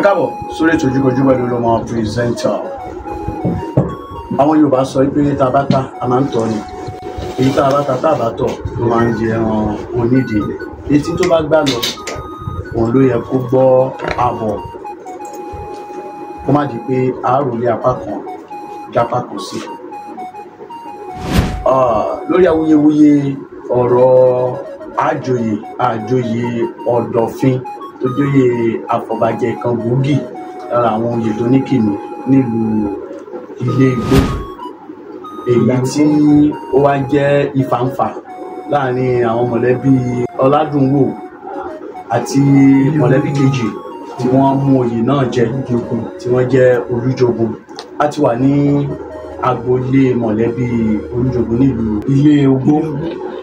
káàbọ̀ sórí ètò Ojúkojú pẹ̀lú Olúọmọ pírẹsẹ́ńtà. Àwọn Yorùbá sọ pé tá a bá ta a máa ń tọ́ ni, èyí tá a bá ta tá a bá tọ̀ ló máa ń jẹ ẹran onídìí. Etí tó bá gbà lọ òun ló yẹ kó gbọ́ àbọ̀, kó má di pé àáròlé apá kan jápá kò sí. Lórí awuyewuye ọ̀rọ̀ àjòyè Ọ̀dọ̀fin tó jóyè àfọ̀bàjẹ́ kan gbòógì lára àwọn oyè tó ní kìnnì nílùú Ilé-Igbó, èyí tí ó wá jẹ́ ìfàǹfà láàrin àwọn mọ̀lẹ́bí Ọládùnwò àti mọ̀lẹ́bí kejì tí wọ́n mú oyè náà jẹ, tí wọ́n jẹ́ Olújogun. A ti wà ní agboolé mọ̀lẹ́bí Olújogun nílùú Ilé-Igbó.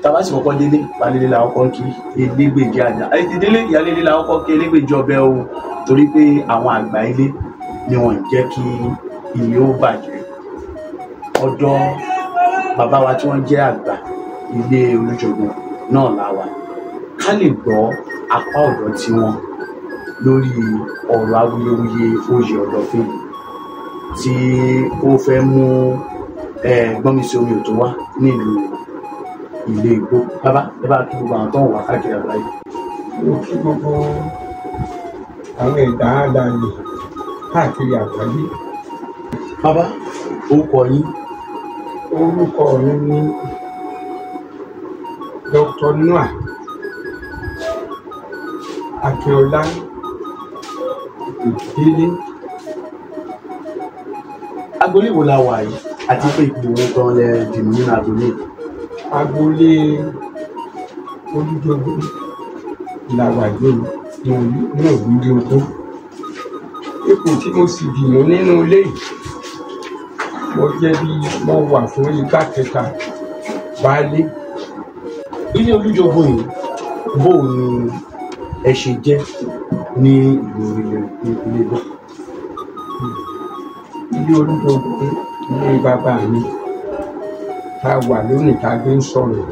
Tàbá sì kọ́kọ́ délé, balẹ̀lé la kọ́kọ́ kí elégbèjì àjà. Àyètí délé ìyálélé la kọ́kọ́ kí elégbèjì ọbẹ̀ o, torí pé àwọn àgbà ilé ni wọ́n ń jẹ́ kí ilé ó bàjẹ́. Ọ̀dọ̀ bàbá wa tí wọ́n jẹ́ àgbà ilé Olújogun náà la wà, ká lè gbọ́ apá ọ̀dọ̀ tiwọn lórí ọ̀rọ̀ awuyewuye oyè Ọ̀dọ̀fin tí ó fẹ́ mú gbọ́nmi sí omi ò tó wá nílùú Ilé-Igbó. Bàbá ẹ bá kí gbogbo àwọn tó ń wà káàkiri àgbáyé. Mo kí gbogbo àwọn ẹ̀dá alààyè káàkiri àgbáyé. Bàbá, orúkọ yín? Orúkọ mi ni Dr. Noah Akínọlá Ìdílé. Agboolé wo la wà yìí àti pé ìpínlẹ̀ kan lẹ dìmú nínú agboolé? Agboolé Olújogun làwàjò ní Olújogun. Ipò tí mo sì dìmú nínú ilé yìí, mo jẹ́ bí mo wà fún igbá kẹta baálé. Ilé Olújogun yìí bó ni ẹ ṣe jẹ́ ní ìlú Ilé-Igbó? Ilé Olújogun ilé bàbá mi tá wà lónìí tá gbé ń sọ̀rọ̀.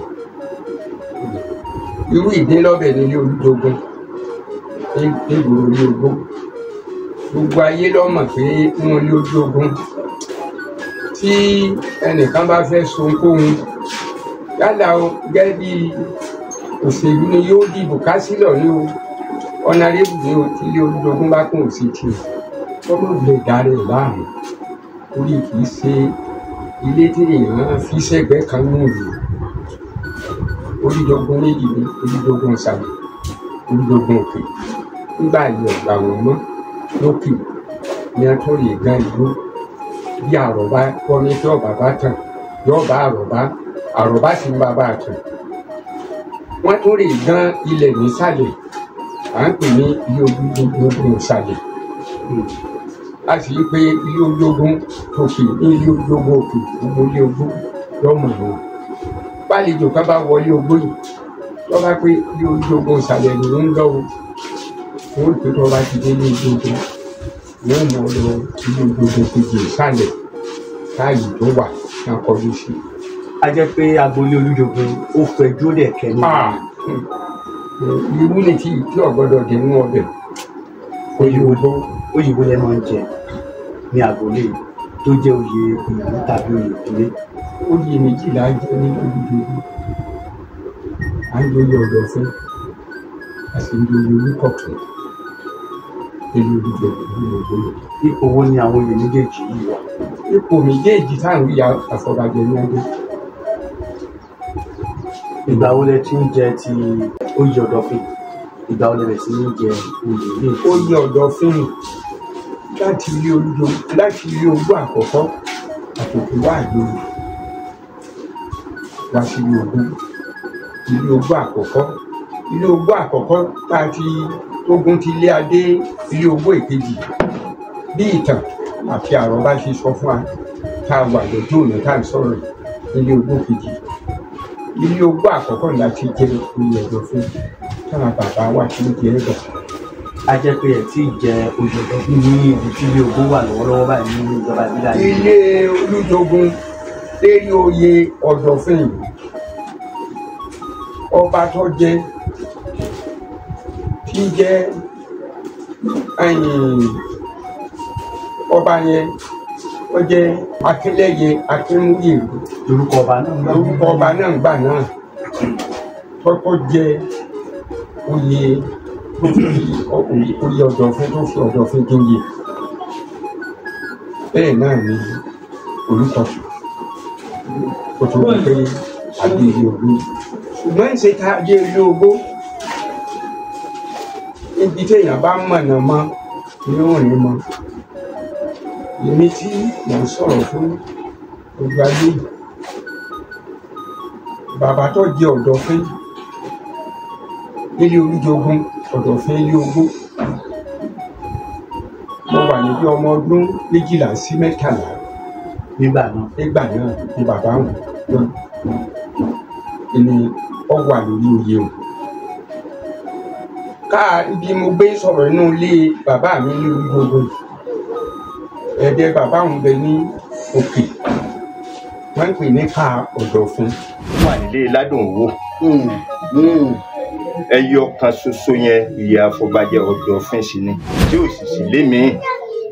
Irú ìdínlọ́bẹ̀ ní ilé Olújogun nígboro Ilé-Igbó. Gbogbo ayé ló mọ̀ pé nínú ilé Olújogun tí ẹnìkan bá fẹ́ so ohunkóhun yálà o gẹ́gẹ́ bí òṣèlú ni yóò dìbò kásílọ̀ ní o, ọ̀nàrẹ́bù ní o, tí ilé Olújogun bá kún sí tiẹ̀ tọ́mọ̀ lè darí ẹ̀ láàmú, torí kì í ṣe ilé tí èèyàn fi sẹ́gbẹ́ kan nù ìlú. Olújogun méjì ni, Olújogun ìsàlẹ̀, Olújogun òkè. Nígbà yìí ọ̀gbà wọn mọ́ lókè ní a tó lè gan ìlú bí àrọ̀bá kọ́ ní tí ọ̀bà bá tàn yóò bá àrọ̀bá sì ń bàbá tàn. Wọ́n tó lè gan ilẹ̀ nísàlẹ̀, à ń pè ní ilé Olújogun ìsàlẹ̀. A sì ń pe ilé Olújogun òkè ní ilé Olújogun òkè, gbogbo ilé ogún lọ́mọ wọn. Bálejò kan bá wọlé ogbó yìí tó bá pé ilé Olújogun ìsàlẹ̀ ni ó ń lọ́wọ́, wọ́n pè tó bá ti dé ilé Olújogun wọ́n mọ̀ lọ ilé Olújogun kejì ìsàlẹ̀ káàyè tó wà ní akọjú sí. A jẹ́ pé agboolé Olújogun ó fẹjú dẹ̀ kẹ́ni. Irú ni tí ọ̀gbọ́dọ̀ dé nínú ọbẹ̀. Oyè lẹ máa ń jẹ ní agboolé tó jẹ́ oyè ìlú tàbí oyè ìdílé? Oyè méjìlá jẹ́ ní Olújogun. À ń joyè Ọ̀dọ̀fin, a sì ń joyè Olúkọ̀tún. Ilé Olújogun. Ipò wo ni àwọn oyè méjèèjì yìí wà? Ipò méjèèjì táwọn ìyá àfọ̀bàjẹ́ ní ọdún. Ìgbà wo lẹ ti ń jẹ ti oyè Ọ̀dọ̀fin? Ìgbà wo lẹ bẹ̀rẹ̀ sí ní jẹ oyè ilé? Oyè Ọ̀dọ̀fin láti ilé Olújogun, láti ilé Ogbó àkọ́kọ́ àtòkè wá àgbèrè wá sí ilé Ogbó. Ilé Ogbó àkọ́kọ́, ilé Ogbó àkọ́kọ́ tá a ti tógun ti lé adé ilé Ogbó èkejì bí ìtàn àti àrọ́bá ṣe sọ fún wa tá a wà lójú ọ̀nà tá a sọ̀rọ̀ ilé Ogbó kejì. Ilé Ogbó àkọ́kọ́ láti jẹ oyè Ọ̀dọ̀fin táwọn bàbá wa ti ń jẹ ẹ̀bọ̀. A jẹ́ pé ẹ̀ tí ì jẹ oyè Ọ̀dọ̀fin ní ibi tí Ilé Ogbó wà lọ́wọ́lọ́wọ́ báyìí nínú ìjọba ìbílẹ̀ yìí. Ilé Olújogun lérí oyè Ọ̀dọ̀fin ọba tó jẹ tí jẹ́ ọba yẹn ó jẹ́ Akínlẹ́yẹ Akínmúyèrú lórúkọ ọba náà gbà náà kọ́kọ́ jẹ́ oyè Ọ̀dọ̀fin tó fi Ọ̀dọ̀fin joyè bẹ́ẹ̀ náà ni Olúkọ̀tún kó tó di pé Adéyẹyè Ògbó ṣùgbọ́n ṣe ta Adéyẹyè Ògbó ibi téèyàn bá mọ̀nà mọ́ ni ó rìn mọ́ èmi tí mò ń sọ̀rọ̀ fún gbogbo ayé bàbá tó jẹ́ Ọ̀dọ̀fin nílé Olújogún Ọ̀dọ̀fin ilé Ògbó mo wà níbi ọmọ ọdún 12 sí 13 nígbà náà ni bàbá wọn ni ọ wà lórí oyè o ibi mo gbé sọ̀rọ̀ inú ilé bàbá mi ní Olújogún ẹ̀dẹ̀ bàbá wọn bẹ ní òkè wọ́n ń pè ní ká Ọ̀dọ̀fin. wà nílé Ládùnwò ẹyọ kan ṣoṣo yẹn ìyá àfọ̀bàjẹ́ Ọ̀dọ̀fin sí ni tí ò sì sí lémi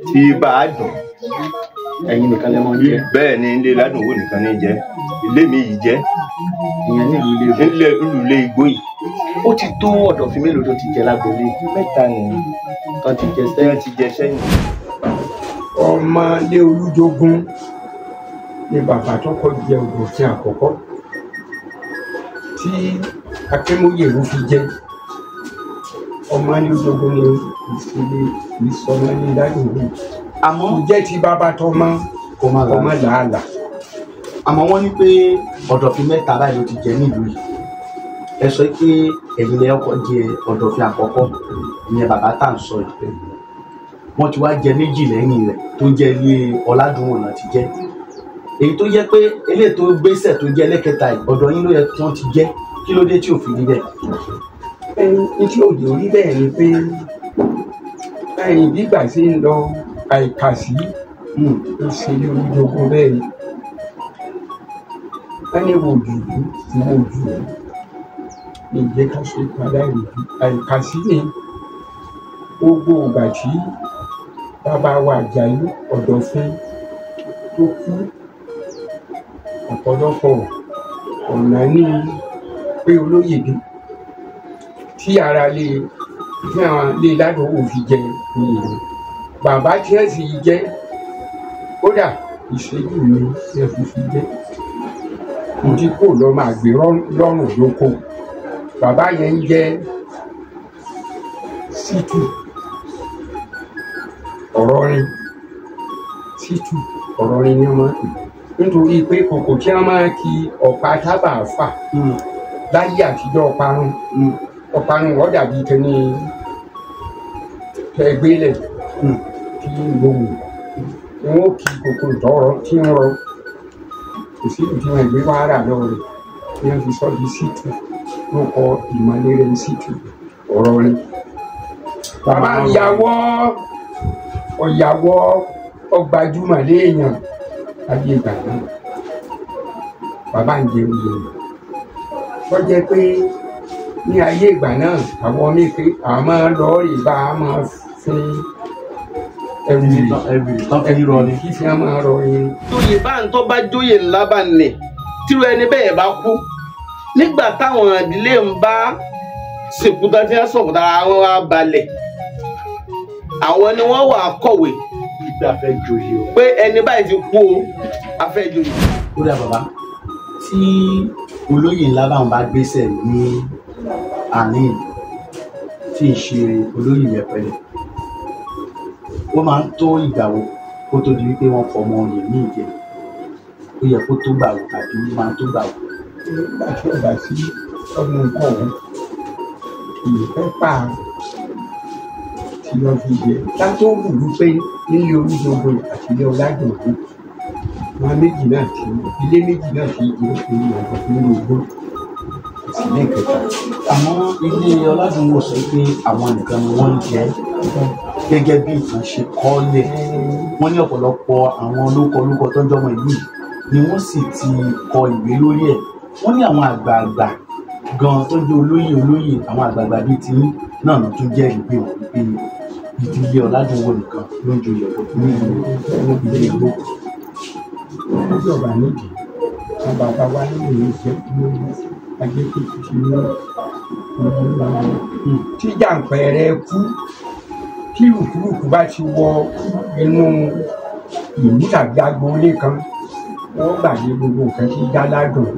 tí bá a dùn. ẹ̀yin nìkan lẹ mọ̀ ní jẹ́. bẹ́ẹ̀ ni ilé Ládùnwò nìkan ní jẹ́ ilé mi yìí jẹ́. ìyẹn nílùú ilé Igbó yìí. ó ti tó Ọ̀dọ̀fin mélòó tó ti jẹ lágbolé? 3 ni tó ti jẹ sẹ́yìn. ọmọ ilé Olújogún ni bàbá tó kọ́ jẹ Ọ̀dọ̀fin àkọ́kọ́ tí Akínmúyèrú fi jẹ ọmọ ilé Olújogún ní ìsọmọ ilé Ládùnwò àmọ́ jẹ́ ti bàbá tó ọmọ làálàá. àmọ́ wọ́n ní pé Ọ̀dọ̀fin 3 báyìí ló ti jẹ nílùú yìí. ẹ sọ pé ẹ̀yin lẹ ọkọ jẹ Ọ̀dọ̀fin àkọ́kọ́ ìyẹn bàbá tá à ń sọ yìí. wọ́n ti wá jẹ 2 lẹ́yìn rẹ̀ tó jẹ́ ilé Ọládùnwò náà ti jẹ́. èyí tó jẹ́ pé eléyìí tó gbéṣẹ̀ tó jẹ́ lẹ́kẹta yìí ọ̀dọ̀ yín ló yẹ kí wọ́n ti jẹ́ kí ló dé tí ò fi rí bẹ́ẹ̀. tí òjò rí bẹ́ẹ̀ ni pé bígbà tí ń lọ àìkàsí ìṣẹ̀lẹ̀ Olújogún bẹ́ẹ̀ ni wọ́n ní wojú ní ìjẹ́ ká ṣe padà ìròjú àìkàsí ni gbogbo ìgbà tí bàbá wa Àjàyí Ọ̀dọ̀fin tó kú ọ̀pọ̀lọpọ̀ ọ̀nà ní pé olóyè dé tí ara lè tí àwọn lè Ládùnwò fi jẹ oyè rẹ̀ bàbá tí ẹ sì jẹ kódà ìṣẹ́jú mi tí ẹ fi jẹ ojú kò lọ máa gbé lọ́rùn lóko bàbá yẹn ń jẹ Ṣítù Ọ̀rọ̀rin ni wọ́n máa ń pè nítorí pé kòkò tí wọ́n máa kí ọ̀pá tábà fà láyé àtijọ́ ọ̀parun wọ́n dàbí kẹ́ni tẹ́gbélẹ̀ tí ń lòwò wọ́n kí kòkò tọrọ tí ń rọ kò sí ìdí wọn ìgbé wàhálà lọ́rẹ̀ ní wọ́n fi sọ́ di Ṣítù ló kọ ìmọ̀lẹ́ rẹ̀ Ṣítù Ọ̀rọ̀rin. bàbá ọ̀yàwó ọgbàjúmọ̀ léèyàn ayé ìgbà náà bàbá ń jẹ oyè wọ́n jẹ́ pé ní ayé ìgbà náà àwọn méke àwọn máa lọ rí bá a máa fún ẹrù kí fi máa rọ irin. jóyè bá ń tọ́ bá jóyè ńlá bá ń nẹ̀ tírú ẹni bẹ́ẹ̀ bá kú nígbà táwọn ìdílé ń bá ṣèkúta tí wọ́n sọ̀kúta àwọn wa balẹ̀ àwọn ni wọ́n wà kọ̀wé ìgbà fẹ́ joyè o. pé ẹni báyìí ti kú o a fẹ́ joyè. ó dà bàbá tí olóyè ńlá báwọn bá gbéṣẹ̀ ní àárín tí ń ṣe olóyè yẹpẹrẹ ó máa ń tó ìgbà wo kó tó di wípé wọ́n fọmọ oyè ní ìjẹ ó yẹ kó tó gbà wò tàbí máa tó gbà wò. nígbà tí ọba sí ọdún nǹkan ọ̀hún ìfẹ́ pààrọ̀ tí wọ́n fi jẹ látó wùdú pé nílé Olújogún àti ilé Ọládùnwò wọn méjì náà ti ilé méjì náà ti jẹ ìlú Ọ̀dọ̀fin Ògbó ìsìlẹ̀ kẹta. àmọ́ ilé Ọládùnwò sọ pé àwọn nìkan ni wọ́n ń jẹ gẹ́gẹ́ bí ìtàn ṣe kọ́lẹ̀ wọ́n ní ọ̀pọ̀lọpọ̀ àwọn olóko tó ń jọmọ ìlú yìí ni wọ́n sì ti kọ ìwé lórí ẹ̀ wọ́n ní àwọn àgbààgbà gan tó jẹ́ olóyè àwọn àgbààgbà bíi ti náà tún jẹ́ ìgbé wọn pé ìdílé Ọládùnwò nìkan ló ń joyè ọ̀dọ̀fin ní ìdílé Ìgbò. ìjọba nídìí wọn bàbá wa nínú ìṣe agbẹ́kùtù ti ní tí jàǹpẹ̀rẹ̀ kú tí rùkúrùkú bá ti wọ inú ìlú tàbí agboolé kan wọ́n gbàgbé gbogbo nǹkan tí dá ládùn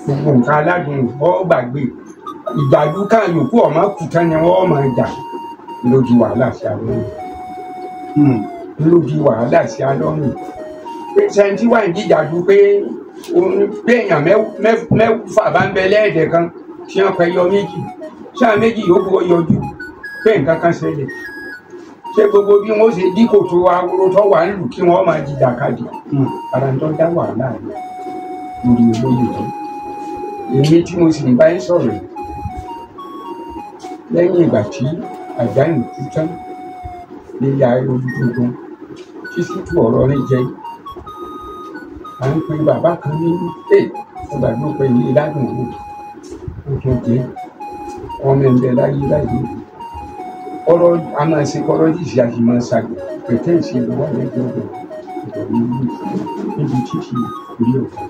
gbogbo nǹkan aládùn wọ́n gbàgbé ìgbàdú kan yòókù ọmọ kù tán ni wọ́n máa jà ló di wàhálà sí alọ́run ló di wàhálà sí alọ́run pé sẹ́ńtì wà ní ìjàdú pé èèyàn mẹ́fà bá ń bẹ lẹ́ẹ̀dẹ̀ kan tí wọ́n fẹ́ yọ méjì sáà méjì yòókù ó yọjú pé nǹkan kan ṣẹlẹ̀ ṣé gbogbo bí wọ́n ṣe dí kòtò ahoro tó wà ń lù kí wọ́n máa jìjà kadì ara tó dá wàhálà rẹ̀ lórí olóyè tó èmi tí mo sì ń bá yín sọ̀rọ̀ yìí lẹ́yìn ìgbà tí àjálù kú tán nílé ayé olùdókòwò tí sùtù ọ̀rọ̀ rẹ̀ jẹ́ à ń pe bàbá kan ní ọgbà ló pe ilé ládùn owó ó tó jẹ́ ọmọ ẹ̀ńdẹ̀ láyé láyé ọ̀rọ̀ a máa ṣe kọ́rọ́ yìí àti máa ṣàgbẹ̀ pẹ̀tẹ́ ìṣèlú wà lẹ́gbẹ̀ẹ́ ọ̀dọ̀ ìdọ̀wé níbi títí ìlú ọ̀gá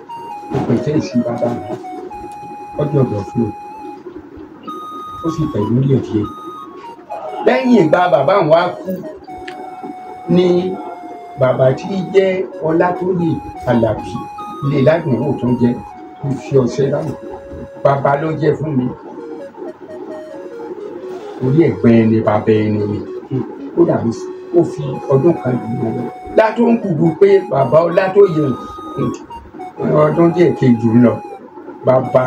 ó pẹ̀tẹ́ ìṣe bàbá mi ọjọ́ ọ̀dọ̀ fún un ó sì pẹ̀lú orí ẹ̀díẹ̀ lẹ́yìn ìgbà bàbá wa kú ní bàbá tí jẹ́ Ọlátòyè Àlàbí ilé Ládùnwò tó jẹ́ tó fi ọṣẹ láwọn bàbá ló jẹ́ fún mi orí ẹ̀gbẹ́ ẹni bàbá ẹni ni ó dàbí ó fi ọdún kan jù lọ látó ń kúbu pé bàbá Ọlátòyè ọdún díẹ̀ kejì lọ bàbá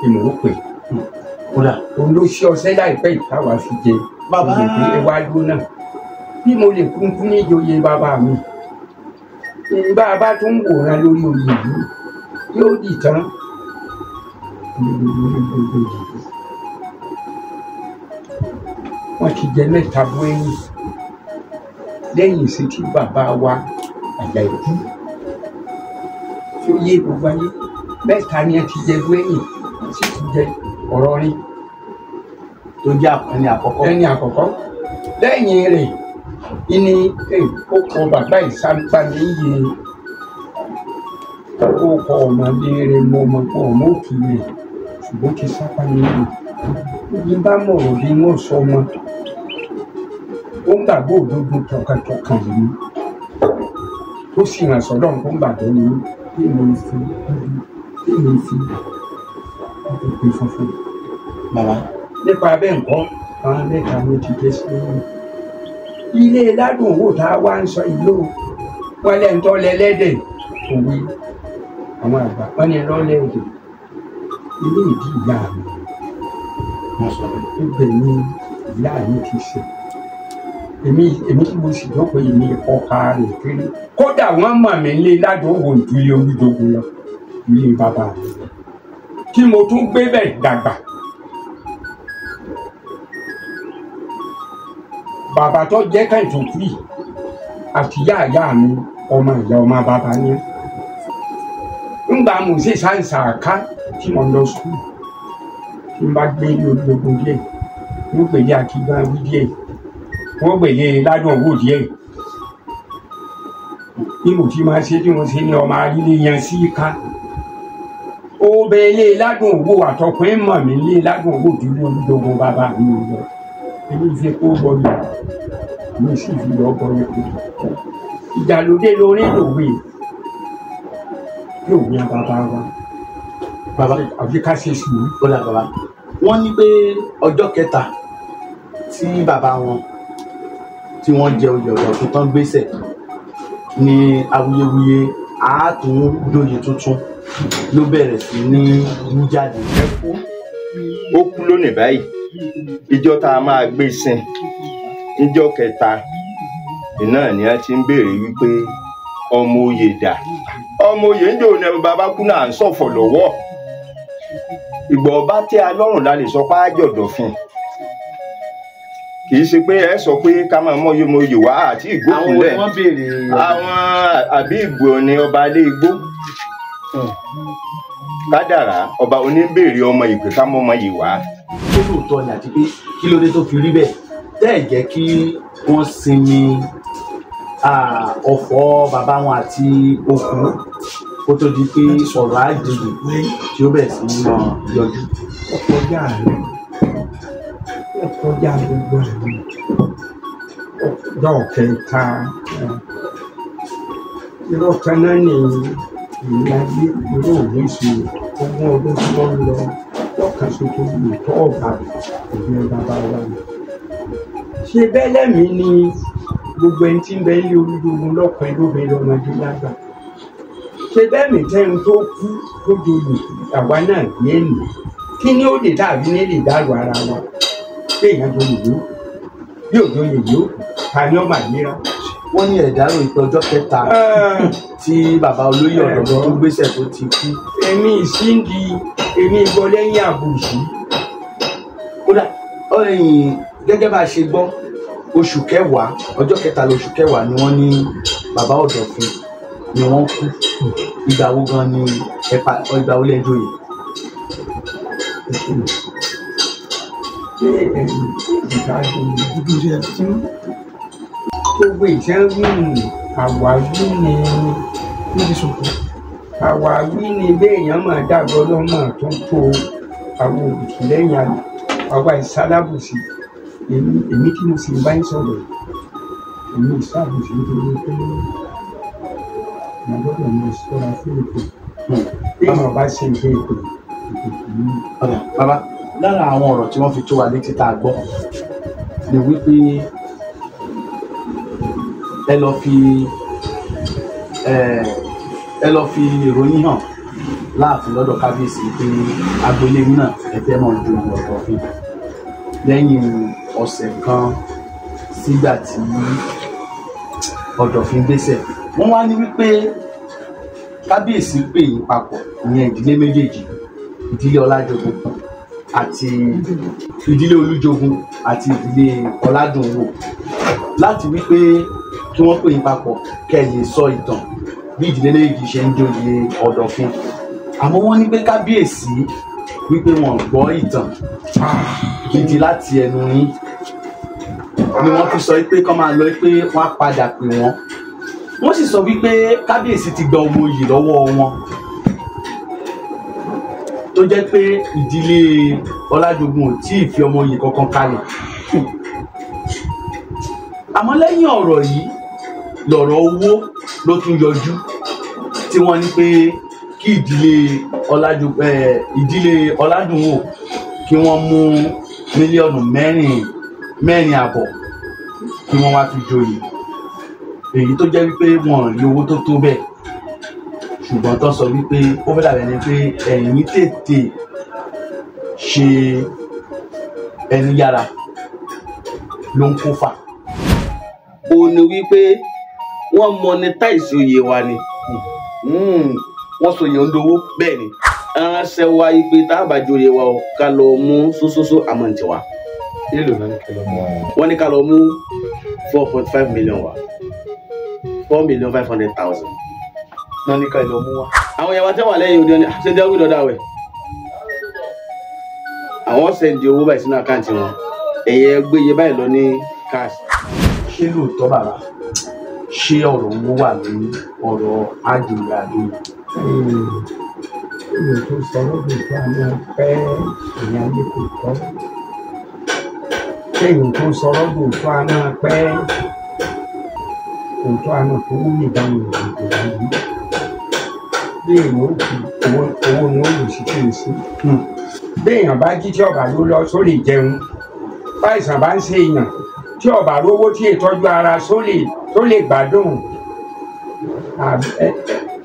ìmọ̀ọ́pẹ̀ kódà òun ló ṣe ọṣẹ láìpẹ́ ìtawà fi jẹ bàbá ìwádìí náà bí mo lè kúnkún ní ìjòyè bàbá mi bàbá tó ń wòran lórí oyè yìí yóò dì tán wọ́n ti jẹ mẹ́ta bó ẹ̀yìn lẹ́yìn sí tí bàbá wa Àjàyí kú tí ó yé gbogbo ayé mẹ́ta ni ẹ ti jẹ bó ẹ̀yìn sì ti jẹ ọ̀rọ̀ rí tó jẹ́ ẹni àkọ́kọ́ lẹ́yìn rẹ̀ ìní ó kọ bàbá ìsàgbàlẹ̀ yìí ó kọ ọmọdé rẹ̀ mọ ọmọ òkè rẹ̀ ṣùgbọ́n kí sápá nínú bí bá mọ̀rọ̀ bí wọ́n sọ ọmọ ó ń gbàgbọ́ òdodo tọkàntọkàn yìí ó sì ràn sọ́dọ̀ tó ń gbàgbọ́ ní bí mo fi ọkùnrin funfun bàbá nípa bẹ́ẹ̀ nǹkan àwọn mẹ́ta ló ti jẹ́ sí ilé Ládùnwò tá a wá ń sọ ìlú wọn lẹ́ńtọ́ lẹ́lẹ́dẹ̀ òwe àwọn àgbà wọn ni lọ́lẹ́dẹ̀ ilé ìdí ìyá mi ibẹ̀ ni ìyá mi ti ṣe èmi tí mo sì dọ́pọ̀ èmi ọkà rẹ̀ kéré kódà wọ́n mọ̀ mí lé Ládùnwò ìdílé Olúdogun lọ ilé bàbá mi tí mo tún gbé bẹ̀ dàgbà. Bàbá tó jẹ́ kẹ́ǹtù kú yìí àti ìyá mi ọmọ ìyá ọmọ bàbá ni ńgbà mo ṣe sáǹsà ká tí mo lọ sùkúl tí n bá gbé ní Olúdogun díẹ̀ wọ́n gbèlé Akígbáwí díẹ̀ wọ́n gbèlé Ládùnwò díẹ̀ nínú tí máa ṣe tí wọ́n ṣe ní ọmọ arílé yan sí ká ó bẹ ilé Ládùnwò àtọkùnrin mọ̀ mí ilé Ládùnwò dúró Olúdogun bàbá mi lọ èmi fi kó bọ́ọ̀lù mi sì fi lọ bọ́ọ̀lù kó ìdàlódé lórí lòwe yóò ní bàbá wa bàbá àbí ká ṣe sùúrù. ó là bàbá wọ́n ní pé ọjọ́ kẹta tí bàbá wọn tí wọ́n jẹ oyè Ọ̀dọ̀fin tán gbéṣẹ̀ ní awuyewuye àátúndóyè tuntun ló bẹ̀rẹ̀ sí ní wú jáde. ó kú lónìí báyìí ìjọ tá a máa gbé sìn ìjọ kẹta iná ni a ti ń béèrè wípé ọmọ oyè dà ọmọ oyè ń jò ní bàbá kú náà ń ṣọ̀fọ̀ lọ́wọ́ ìgbà ọba tí a lọ́rùn la lè sọ pé á jọ̀dọ̀fin kì í ṣe pé ẹ sọ pé ká máa mọ oyè wá àti ìgbókùnlẹ̀ àwọn àbí ìgbò ní ọba ilé igbó kádàrá ọba oníbèrè ọmọ ìpè ká mọ ọmọ yìí wá. ṣé lóòótọ́ ni àti pé kí ló dé tó fi rí bẹ́ẹ̀ tẹ́ ẹ̀ jẹ́ kí wọ́n sinmi ọ̀fọ̀ bàbá wọn àti òkú kó tó di pé ọ̀rọ̀ àjèjì tí ó bẹ̀rẹ̀ sí ní máa yọjú. ọkọjá rẹ ọkọjá gbogbo rẹ dọ̀kẹ́ta irọ́ kan náà ní ìyáyé irọ́ òwe ṣe ogún ọdún tí wọ́n lọ lọ́kàn ṣoṣo yìí tó ọ̀gá ìgbẹ́ bàbá wa ni. ṣe bẹ́lẹ̀ mi ni gbogbo ẹni tí ń bẹ ilé Olújogun lọ́kàn lóbìnrin lọ́mọdé lágbà. ṣe bẹ́ẹ̀ mi tẹ́ni tó kú lójú olè àwa náà gbé nù kí ni ó lè dàbí ní lè dàrú ara wa pé èèyàn tó lè yó bí òjò lè yó ta ni ó mà níra. wọ́n ní ẹ̀dárò ìpè ọjọ́ kẹta tí bàbá olóyè Ọ̀dọ̀fin tó gbéṣẹ̀ tó ti kú. èmi ìsíndì èmi ìgbọ́ lẹ́yìn àbùsí. kódà gẹ́gẹ́ bá a ṣe gbọ́ oṣù kẹwàá ọjọ́ kẹtàlá oṣù kẹwàá ni wọ́n ní bàbá Ọ̀dọ̀fin ni wọ́n kú. ìgbà wo gan ni ìgbà wo lẹ́jọ́ yìí. gbogbo ìṣẹ́gun àwáwí ni àwáwí ni béèyàn máa dàgbọ́ lọ́mọ tó tó àwọn òbí lẹ́yìn àwa ìsálábùsì èmi tí mo sì ń bá ń sọ̀rọ̀ èmi ìsálábùsì nítorí pé màá gbọ́dọ̀ mọ ìṣọ́ra fún ètò béèyàn bá ṣe ìfẹ́ ètò yìí. bàbá lára àwọn ọ̀rọ̀ tí wọ́n fi tó wa létí tá a gbọ́ ni wípé ẹ lọ fi ìròyìn hàn láàfin lọ́dọ̀ kábíyèsí pé agboolé náà ẹ fẹ́ mọ̀ ju Ọ̀dọ̀fin lẹ́yìn ọ̀sẹ̀ kan sígbà tí Ọ̀dọ̀fin gbéṣẹ̀. wọ́n wá ní wípé kábíyèsí pè yín papọ̀ ìyẹn ìdílé méjèèjì ìdílé Ọlájogun àti ìdílé Olújogun àti ìdílé Ọládùnwò láti wípé kí wọ́n pè yín papọ̀ kẹ́yìn sọ ìtàn bí ìdílé méjì ṣe ń joyè Ọ̀dọ̀fin. àmọ́ wọ́n ní pé kábíyèsí wípé wọ́n gbọ́ ìtàn gidi láti ẹnu yín ni wọ́n fi sọ pé kọ́ máa lọ pé wọ́n á padà pè wọ́n. wọ́n sì sọ wípé kábíyèsí ti gba ọmọ oyè lọ́wọ́ wọn tó jẹ́ pé ìdílé Ọlájogun ò tí ì fi ọmọ oyè kankan kalẹ̀. àmọ́ lẹ́yìn ọ̀rọ̀ yìí lọ̀rọ̀ owó ló tún yọjú tí wọ́n ní pé kí ìdílé Ọládùnwò kí wọ́n mú mílíọ̀nù mẹ́rin àbọ̀ kí wọ́n wá fi joyè èyí tó jẹ́ wípé wọ́n rí owó tó tó bẹ́ẹ̀ ṣùgbọ́n tó sọ wípé ó fẹ́ dàbẹ̀ ni pé ẹ̀yin tètè ṣe ẹni yára ló ń kó fà. ó ní wípé wọ́n monetize oyè wa ni wọ́n sọ yẹn ń dowó bẹ́ẹ̀ ni ránṣẹ́ wa ipe tá a bá joyè wa o ká lọ mú sósósó àmọ̀ǹtì wa. wọ́n ní ká lọ mú 4.5 million wa 4,500,000. náà ní ká lọ mú wa. àwọn ìyàwó tẹ́wà lẹ́yìn òde ọ̀nà ṣe jẹ́ wíìdọ̀ dáwẹ̀ àwọn sẹ́ndì owó báyìí sínú àkáǹtì wọn ẹ̀yẹ gbé iye báyìí lọ ní cash. ṣé lóòótọ́ bàbá ṣé ọ̀rọ̀ owó wà lórí ọ̀rọ̀ àjòyè àjòyè. èèyàn tó sọ lọ́dún tó àná pẹ́ èèyàn lè kò tọ́ èèyàn tó sọ lọ́dún tó àná pẹ́ òótọ́ àná tó wú ìdáhùn ìdìbò yìí bí èèyàn ó fi owó ni ó lò sí kìrìsì bí èèyàn bá jí tí ọba ló lọ sólè jẹun báyìí bá ń ṣe èèyàn tí ọba rówó tí ìtọ́jú ara sólè gbádùn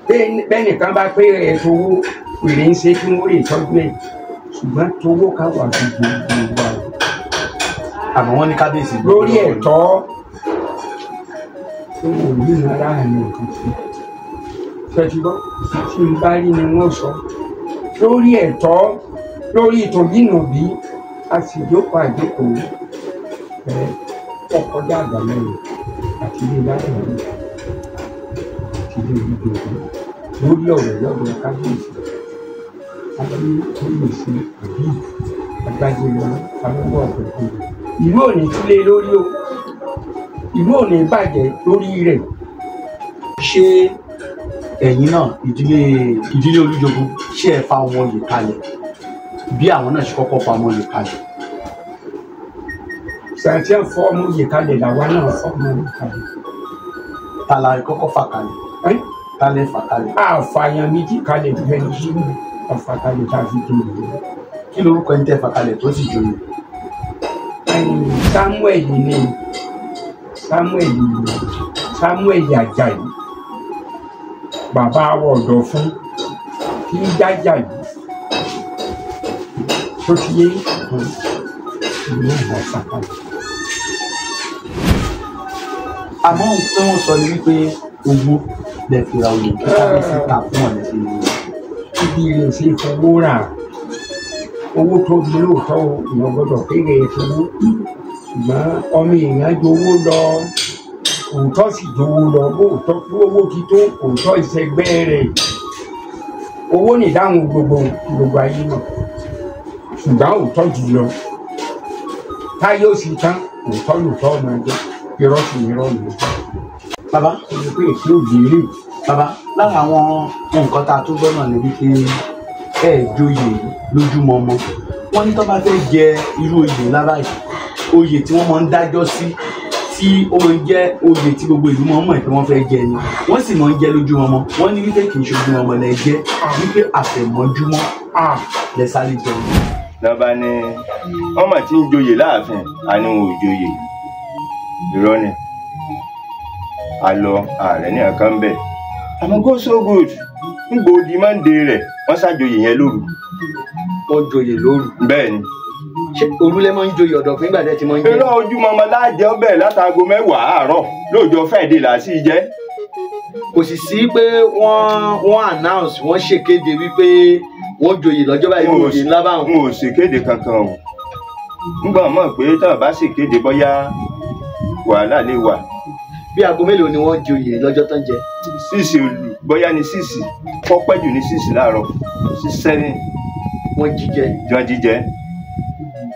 bẹ́ẹ̀ nìkan bá pé ẹ̀tọ́ owó wèrè ń ṣe kí wọ́n lè tọ́jú ẹ̀ ṣùgbọ́n tówó ká wà gbogbo wa. àmọ́ wọ́n ní kábíyèsí lórí ẹ̀tọ́ owó yìí náà láàrin nǹkan sí ṣẹ́tìbọ́ tí n bá rí ni wọ́n sọ lórí ẹ̀tọ́ lórí ìtòbínúbí a sì jókòó àjókòó ọkọjá àgbàlẹ́yìn àti ilé láìpẹ́ àti ilé ìdìbò lórí ọ̀rọ̀ lọ́dọ̀ kábíyèsí àti kábíyèsí àbí àgbájé lọ alọ́wọ́ ọ̀pẹ̀kọ̀ ìlú òní túlé lórí o ìlú ò ní bàjẹ́ lórí rẹ̀. ṣé ẹ̀yin náà ìdílé Olújogún ṣé ẹ fa ọmọ oyè kalẹ̀ bí àwọn náà ṣe kọ́kọ́ fa ọmọ oyè kalẹ̀? sàǹtì fọ́ọ̀mù yìí kalẹ̀ làwa náà fọ́ọ̀mù yìí kalẹ̀. ta la kọ́kọ́ fà kalẹ̀? ta lẹ fà kalẹ̀? àfàyàn méjì kalẹ̀ bẹ́ẹ̀ ni àfàkalẹ̀ tá a fi tó yìí. kí lorúkọ ẹni tẹ́ fà kalẹ̀ tó sì joyè? Samuel ni Samuel Ajayi bàbá ọ̀dọ̀ fún kí n jájà yìí tó ti yé ìlú ìgbà sàkàlẹ̀. àmọ́ ohun tí wọ́n sọ ni wípé owó lẹ fi ra oyè kí kábíyèsí ta fún ọ̀nà sí i. ibi rẹ̀ ṣe fowó rà owó tó bí lóòótọ́ ìyẹn gbọ́dọ̀ kéré fowó ṣùgbọ́n ọmọ èèyàn jowó lọ òótọ́ sì jowó lọ bóòótọ́ fún owó ti tó òótọ́ ìṣẹ́gbẹ́ rẹ̀ owó nìdáhùn gbogbo ayé náà ṣùgbọ́n òótọ́ jù lọ táyé ó sì tán òótọ́ lòótọ́ ọmọ ẹgbẹ́ irọ́ sì ní irọ́ nìyẹn. bàbá ẹni pé èké òjèrè. bàbá lára àwọn nǹkan tá a tó gbọ́ náà ni wípé ẹ joyè lójúmọmọ wọ́n ní tó bá fẹ́ jẹ irú oyè lára yìí oyè tí wọ́n máa ń dájọ́ sí tí ó máa ń jẹ́ oyè tí gbogbo ìlú máa ń mọ̀ pé wọ́n fẹ́ jẹ ni wọ́n sì máa ń jẹ lójúmọmọ wọ́n ní wípé kì í ṣe ojúmọmọ lẹ jẹ wípé àfẹ̀mọ́júmọ́ lẹ sáré jẹun. lọ́ba ni wọ́n mà ti ń joyè láàfin àní wọn ò joyè irọ́ ni àlọ́ ààrẹ ní àká ń bẹ̀ àmọ́ go so good ń gbòdì mọ́ǹde rẹ̀ wọ́n ṣàjòyè yẹn lóru. wọ́n joyè lóru. bẹ́ẹ̀ ni. ṣé òrùlé máa ń joyè ọ̀dọ̀ fún ìgbà tẹ́ ti máa ń jẹ. irọ́ ojúmọmọ láàjẹ́ ọbẹ̀ látago 10 àárọ̀ lóòjọ́ Friday là sí jẹ́. kò sì sí pé wọ́n announce wọ́n ṣèkéde wípé wọ́n joyè lọ́jọ́ báyìí ní òye ńlá báwọn. n ò ṣèkéde kankan o nígbà mọ̀ pé tá a bá ṣèkéde bóyá wàhálà lè wà. bí aago mélòó ni wọ́n joyè lọ́jọ́ tán jẹ? 6 olù bóyá ní 6 kọ́pẹ́ jù ní 6 láàárọ̀ 6-7 wọ́n jíjẹ.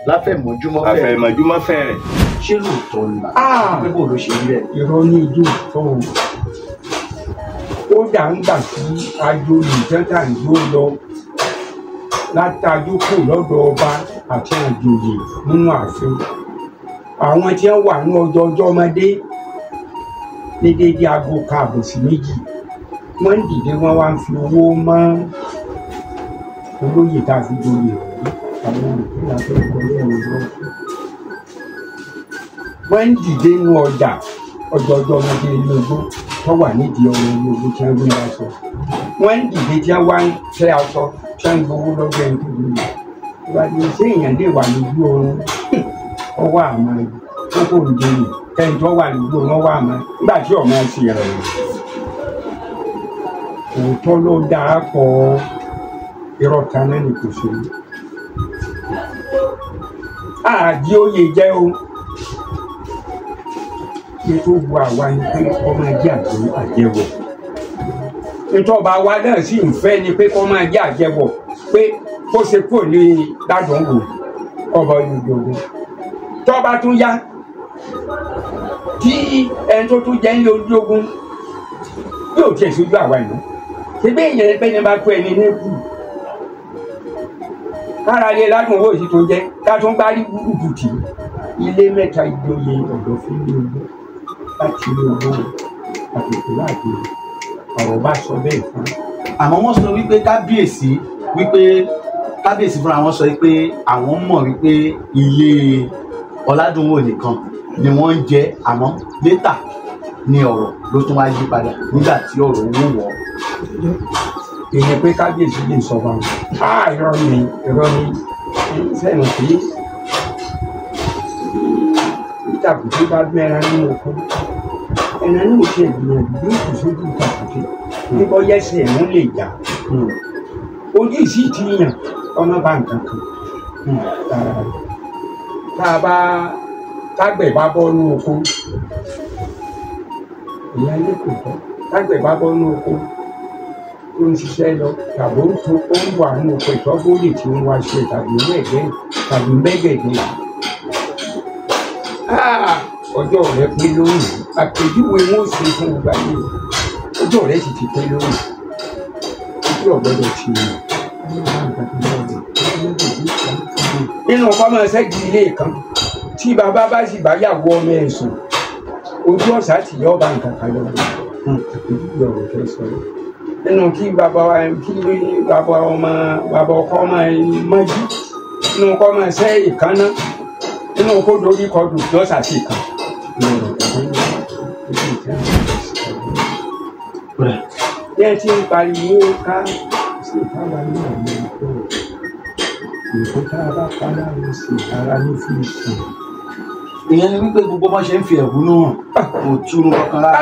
láfẹ̀mọ́júmọ́ fẹ́ rẹ̀. ṣé lóòótọ́ ni pé bò ló ṣe rí rẹ̀? irọ́ ní ijó tó ó dà ń gbà sí ajoyè jẹ́ta ìjó lọ látàjú kò lọ́dọ̀ ọba àti àjòyè nínú ààfin àwọn tí wọ́n wà ní ọjọ́ ọmọdé ní déédé aago káàbọ̀ sí 2 wọ́n ń dìde wọ́n wá ń fi owó mọ́ olóyè tá a fi joyè àwọn òkúta tó ń kọ́ lẹ́yìn lọ́wọ́ wọ́n ń dìde nínú ọjà ọjọ́ ọmọdé ilé ogbó tó wà nídìí ọmọ ilé ogbó tí wọ́n gbé aṣọ wọ́n ń dìde tí wọ́n wá ń fẹ́ aṣọ tí wọ́n ń gbowó lọ́gbẹ́ nítorí ìwádìí ṣé èèyàn lè wà lójú oorun ọwọ́ àmọ́ kókó ìdíyè kẹ́hìn tó wà lójú oorun ọwọ́ àmọ́ nígbà tí ọmọ ṣe rẹ̀ òótọ́ ló dáa pọ̀ irọ́ ta náà ní kò ṣe àjí oyè jẹ́ o ètò bu àwa ni pé ọmọ ẹgbẹ́ àjẹwọ̀ ìtọ́ba wa náà sì ń fẹ́ ni pé kọ́ máa jẹ́ àjẹwọ̀ pé kó ṣe kúrò ní ládùn wò ọba Olújogún tọ́ba tún yá tí ẹni tó tún jẹ́ ní Olújogún yóò tiẹ̀ sójú àwa ìlú ṣebí èèyàn pé ní bá kó ẹni ní kù kára lé ládùn owó yìí tó jẹ́ ká tún bá rí gbúgbù tì ilé mẹ́ta ìjòyè ọ̀dọ̀ fún ilé ogun láti ilé ogun àtòkò láti ọ̀rọ̀ bá sọ bẹ́ẹ̀ fún. àmọ́ wọ́n sọ wípé kábíyèsí fúnra wọn sọ wípé àwọn mọ̀ wípé ilé Ọládùnwò nìkan ni wọ́n ń jẹ àmọ́ létà ni ọ̀rọ̀ ló tún wá yí padà nígbà tí ọ̀rọ̀ owó wọ̀. èèyàn pé kábíyèsí lè sọ fún wa irọ́ ni sẹ́yìn pé ìtàkùn bá mẹ́ra nínú oko ẹ̀rọ ní òṣè ìgbìyànjú bí kò sójú ìtàkùn níbo yẹ́sẹ̀ ẹ̀wọ̀n lè jà ojú ìsì ti yàn ọmọ bá nǹkan kan tágbẹ̀ bá bọ́ ní oko ìyá ilé kò tọ́ tágbẹ̀ bá bọ́ ní oko tó ń ṣiṣẹ́ lọ tàbí ó ń wà ní oko ìtọ́gbólè tí ń wá ṣe tàbí mẹ́gẹ̀ẹ́ tàbí mẹ́gẹ̀ẹ́ ọjọ́ rẹ pé lónìí àpèjúwe wọn ò ṣe fún ọgbà yìí ọjọ́ rẹ sì ti pé lónìí ojú ọ̀gbọ́dọ̀ ti rìn nínú ọmọ ṣẹ́gi ilé kan tí bàbá bá sì bá yàwó ọmọ ẹ̀ sùn ojú ọ̀sà tí yọ ọba nǹkan kan lọ àpèjúwe ọ̀rọ̀ fẹ́ sọ nínú kí bàbá ọkọ ọmọ mọ́jú nínú kọ́ ọmọ ṣẹ́ ìkànnà nínú kó dorí kọdù lọ́sà sí kan. bí ẹ ti ń pariwo ká sí ìtawà ní àwọn ìgbọ́ ìkó tá a bá padà lọ sí ara ní fún ìsìn. ìyẹn ni wípé gbogbo bá ṣe ń fi ẹ̀hónú hàn kò túnú kankan lára.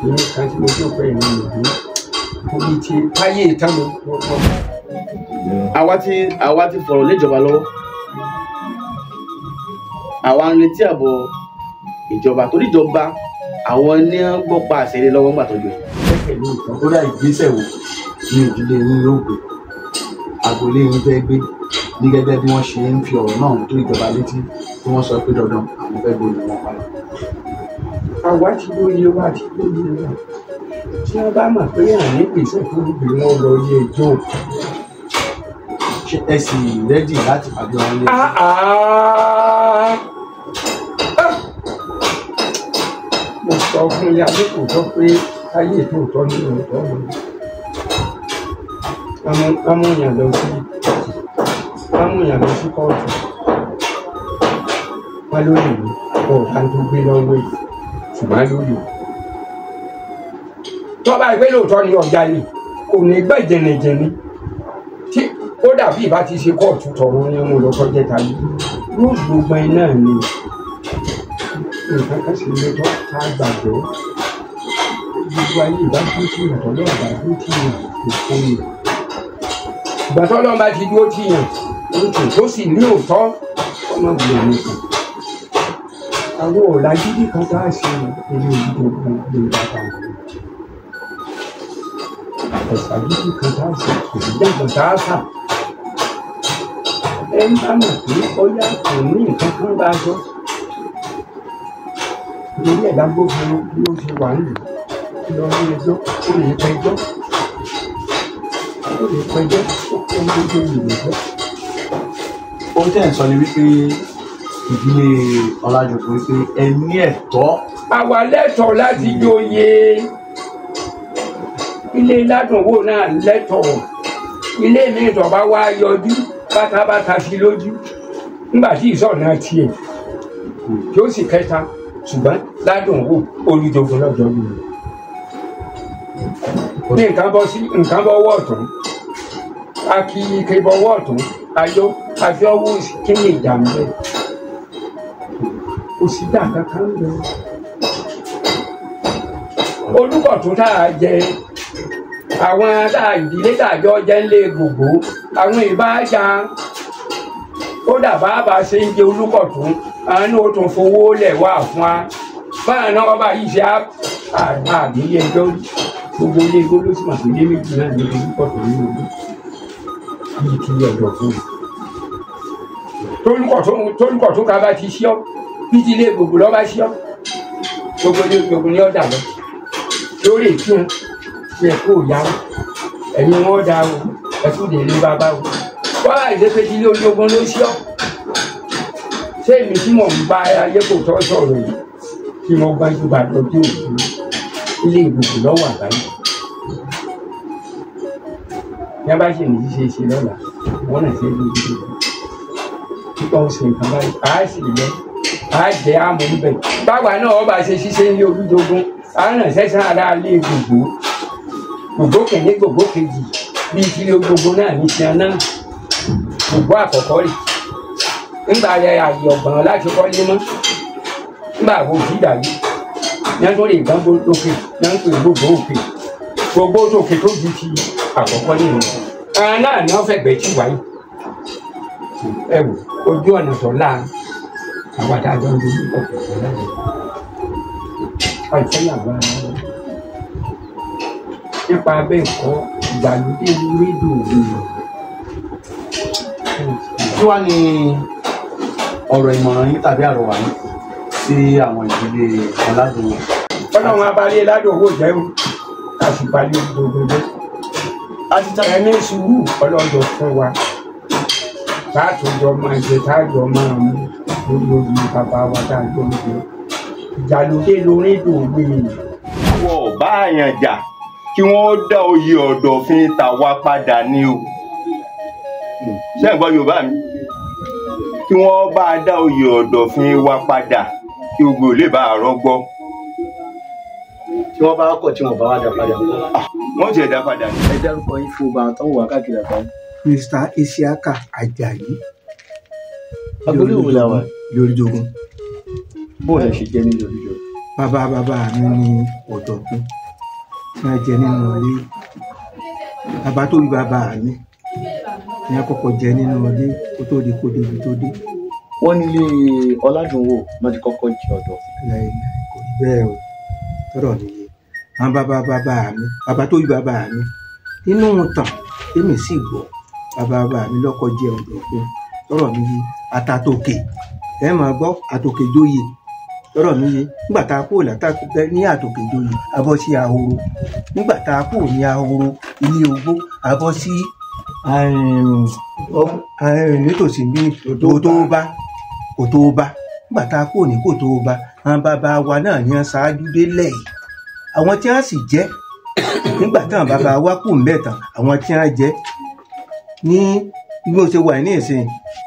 ìyẹn kan tí mo jókòó ẹ̀ ní ìlú omi ti káyé ìtàn lọ. àwa ti fọ̀rọ̀ léjọba lọ́wọ́ àwa ń retí àbọ̀ ìjọba torí ìjọba àwọn ní gbọ́ pa àṣẹ lọ́wọ́ ńgbà tọ́jú ẹ̀. ó dá ìgbésẹ̀ wo ní ìdílé yín yóò gbé agboolé yín fẹ́ gbé ní gẹ́gẹ́ bí wọ́n ṣe ń fi ọ̀rọ̀ náà tó ìjọba létí tí wọ́n sọ pé dandan àwọn fẹ́ gbóyè wọn padà. àwa ti lóye wa ti lóye wa tí wọ́n bá mọ̀ pé àní gbèsè tó ń gbé wọn lọ ilé ẹjọ́ ẹ sì rẹ́dì láti pàdé wọn lé. mo sọ fún ya pé kò tọ́ pé ayé tòótọ́ ní òótọ́ mi amúyàn lọ sí kóòtù wọn lórí mi ọ̀gá tó gbé lọ́wọ́ yìí ṣùgbọ́n lórí tọ́ba ìpè lóòótọ́ ní ọjà yìí kò ní gbẹ́ jẹnẹjẹni tí ó dàbí ìbá ti ṣe kóòtù tọ̀run ní ọmọ lọ́kọ́ jẹ́ta yìí yóò gbogbo ẹ̀ náà ni nǹkan kan sì lè tọ́ ká gbàgbọ́ gbogbo ayé ìbájú tí ìyàtọ̀ náà bá dúró tí yàn kò fún mi ìgbà tó lọ́n bá ti dúró tí yàn oṣù tó sì ní òótọ́ ọmọ ìgbìmọ̀ nìkan àwọn ọ̀làjídì kan tá a ṣe eré ìdíje gbogbo ìbàdà ọ̀sàjídì kan tá a ṣe kò sí jẹ́ǹkan tá a sà ẹ ń bá mọ̀ pé ọyá kò ní nǹkan kan bá a sọ nítorí ẹ̀dá gbófinró bí ó ṣe wà nílùú lọ ní ẹjọ́ ó lè pẹjọ́ ó kó ń gbójú ìlú jẹ́. ohun tẹ́ ẹ̀ ń sọ ni wípé ìdílé Ọlájòkó wípé ẹ ní ẹ̀tọ́. àwa lẹ́tọ̀ọ́ láti joyè ilé ládùnwó náà lẹ́tọ̀ọ́ ilé mi ìjọba wa yọjú bátabáta sí lójú nígbà tí ìsọ̀nà tiẹ̀ tí ó sì kẹta ṣùgbọ́n ládùnwó Olújogún lọ́jọ́ yìí ní nǹkan bọ́ sí nǹkan bọ́ wọ́ọ̀tún a kì í ike bọ́ wọ́ọ̀tún ayọ́ àfi ọwọ́ kí ni ìjà ń bẹ kò sí dà kankan ń bẹ Olúkọ̀tún tá a jẹ àwọn ìdílé tàjọ jẹ́ ń lé gbogbo àwọn ìbájá ó dàbá bá ṣe ń jẹ Olúkọ̀tún àwọn ní o tún fowó lẹ̀ wá fún wa báyìí náà ọba yìí ṣe àgbéyé ẹjọ́ gbogbo ilé igbó ló sì mà pé ilé méjì náà ní Olúkọ̀tún nínú ìlú bíi kí ọ̀dọ̀ fún mi Tolúkọ̀tún ká bá ti ṣí ọ bí ti ilé gbogbo lọ́ bá ṣí ọ gbogbo ilé gbogbo ní ọ̀dà lọ lórí ìtún ṣe kó yá ẹ̀yin wọn dá o ẹ̀kú dèrè bàbá o wọ́n á ìdè pé ilé Olújogún ló ṣí ọ ṣé èmi tí mò ń bá ayé kò tọ́ sọ̀rọ̀ yìí tí mo gbájú bá lọ́jọ́ òkú ilé ìgbòho lọ́wọ́ àbáyé ní bá ṣe nìyí ṣe lọ́la wọ́n náà ṣe é lójú tó kíkọ́ ń ṣe nǹkan báyìí á sì lọ á jẹ́ àmọ́ níbẹ̀ báwa náà ọba ṣe ṣiṣẹ́ ní Olújogún á nà sẹ́sàn ara lé gbogbo kẹ̀lé gbogbo kejì bíi ìdílé Olújogún náà ní tiẹ̀ náà gbogbo àkọ́kọ́ rè nígbà rẹ̀ àyè ọ̀gbọ̀n láti kọ́lé mọ́ nígbà wo ti dàbí yẹn tó lè gbọ́n lókè yẹn ń pè gbogbo òkè gbogbo òkè tó ju ti àkọ́kọ́ nínú àwọn náà ni wọ́n fẹ́ gbẹ́ tí wáyé ẹ wò ojú ọ̀nà tó láà àwọn àtàjọ ń dojú ọ̀pọ̀ tó láàyè àìsàn yàgbá nípa bẹ́ẹ̀ kọ́ ìgbàlódé rédíò rẹ̀. kí wàá ní ọ̀rọ̀ ìmọ̀ràn yín tàbí àrọwà yín sí àwọn ìdílé Ọládùnwó. Ọlọ́run abalẹ̀ Ládùnwó jẹ́ o àṣùpalẹ̀ gbogbo ẹni sùúrù ọlọ́dọ̀ fún wa látòjọ máa jẹ tájọ máa mú lórí bàbá wa tájọ ń jẹ ìjàlódé lórí dòwe. wọ́n ò bá àyàn jà kí wọ́n dá oyè Ọ̀dọ̀fin Tàwa padà ní o. ṣé ẹ̀ ń gbọ́ Yorùbá mi? kí wọ́n bá dá oyè Ọ̀dọ̀fin wa padà kí gbogbo lè bá àárọ̀ gbọ́. tí wọ́n bá kọ̀ tí wọ́n bá wá dá padà kọ́. wọ́n ti ẹ̀ dá padà ní. ẹ dárúkọ yín fún ọba àtàwọn wà káàkiri àgbáyé. Mr. Isiaka Ajayi. agboolé wo la wà? Lóríjogún. bóòlù ẹ ṣe jẹ́ ní Lóríjogún. Bàbá mi ní Ọ̀dọ̀fin tí wọ́n jẹ nínú ilé. Bàbá tó bí bàbá mi ní àkọ́kọ́ jẹ nínú ilé kó tó di kó débi tó dé. wọ́n nílé Ọládùnwó wọ́n ti kọ́kọ́ jẹ Ọ̀dọ̀fin. Kò rí bẹ́ẹ̀ o tọ́rọ̀ nìyẹn. Àwọn bàbá tó bí bàbá mi nínú tàn tèmi sì gbọ́ bàbá mi lọ́kọ́ jẹ Ọ̀dọ̀fin tọ́rọ̀ mi yé àtàtòkè ẹ máa gbọ́ àtòkè jóyè tọ́rọ̀ mi yé nígbà tá a kúrò látàkùn ní àtòkè jóyè abọ́ sí ahoro nígbà tá a kúrò ní ahoro ilé ogbó abọ́ sí nítòsí bí Kòtóbá nígbà tá a kúrò ní Kòtóbá àwọn bàbá wa náà ní ṣáájú délẹ̀ yìí àwọn tí wọ́n sì jẹ́ nígbà táwọn bàbá wa kù mẹ́tàn àwọn tí wọ́n jẹ́ ní bí ó ṣe wà ní ìsìn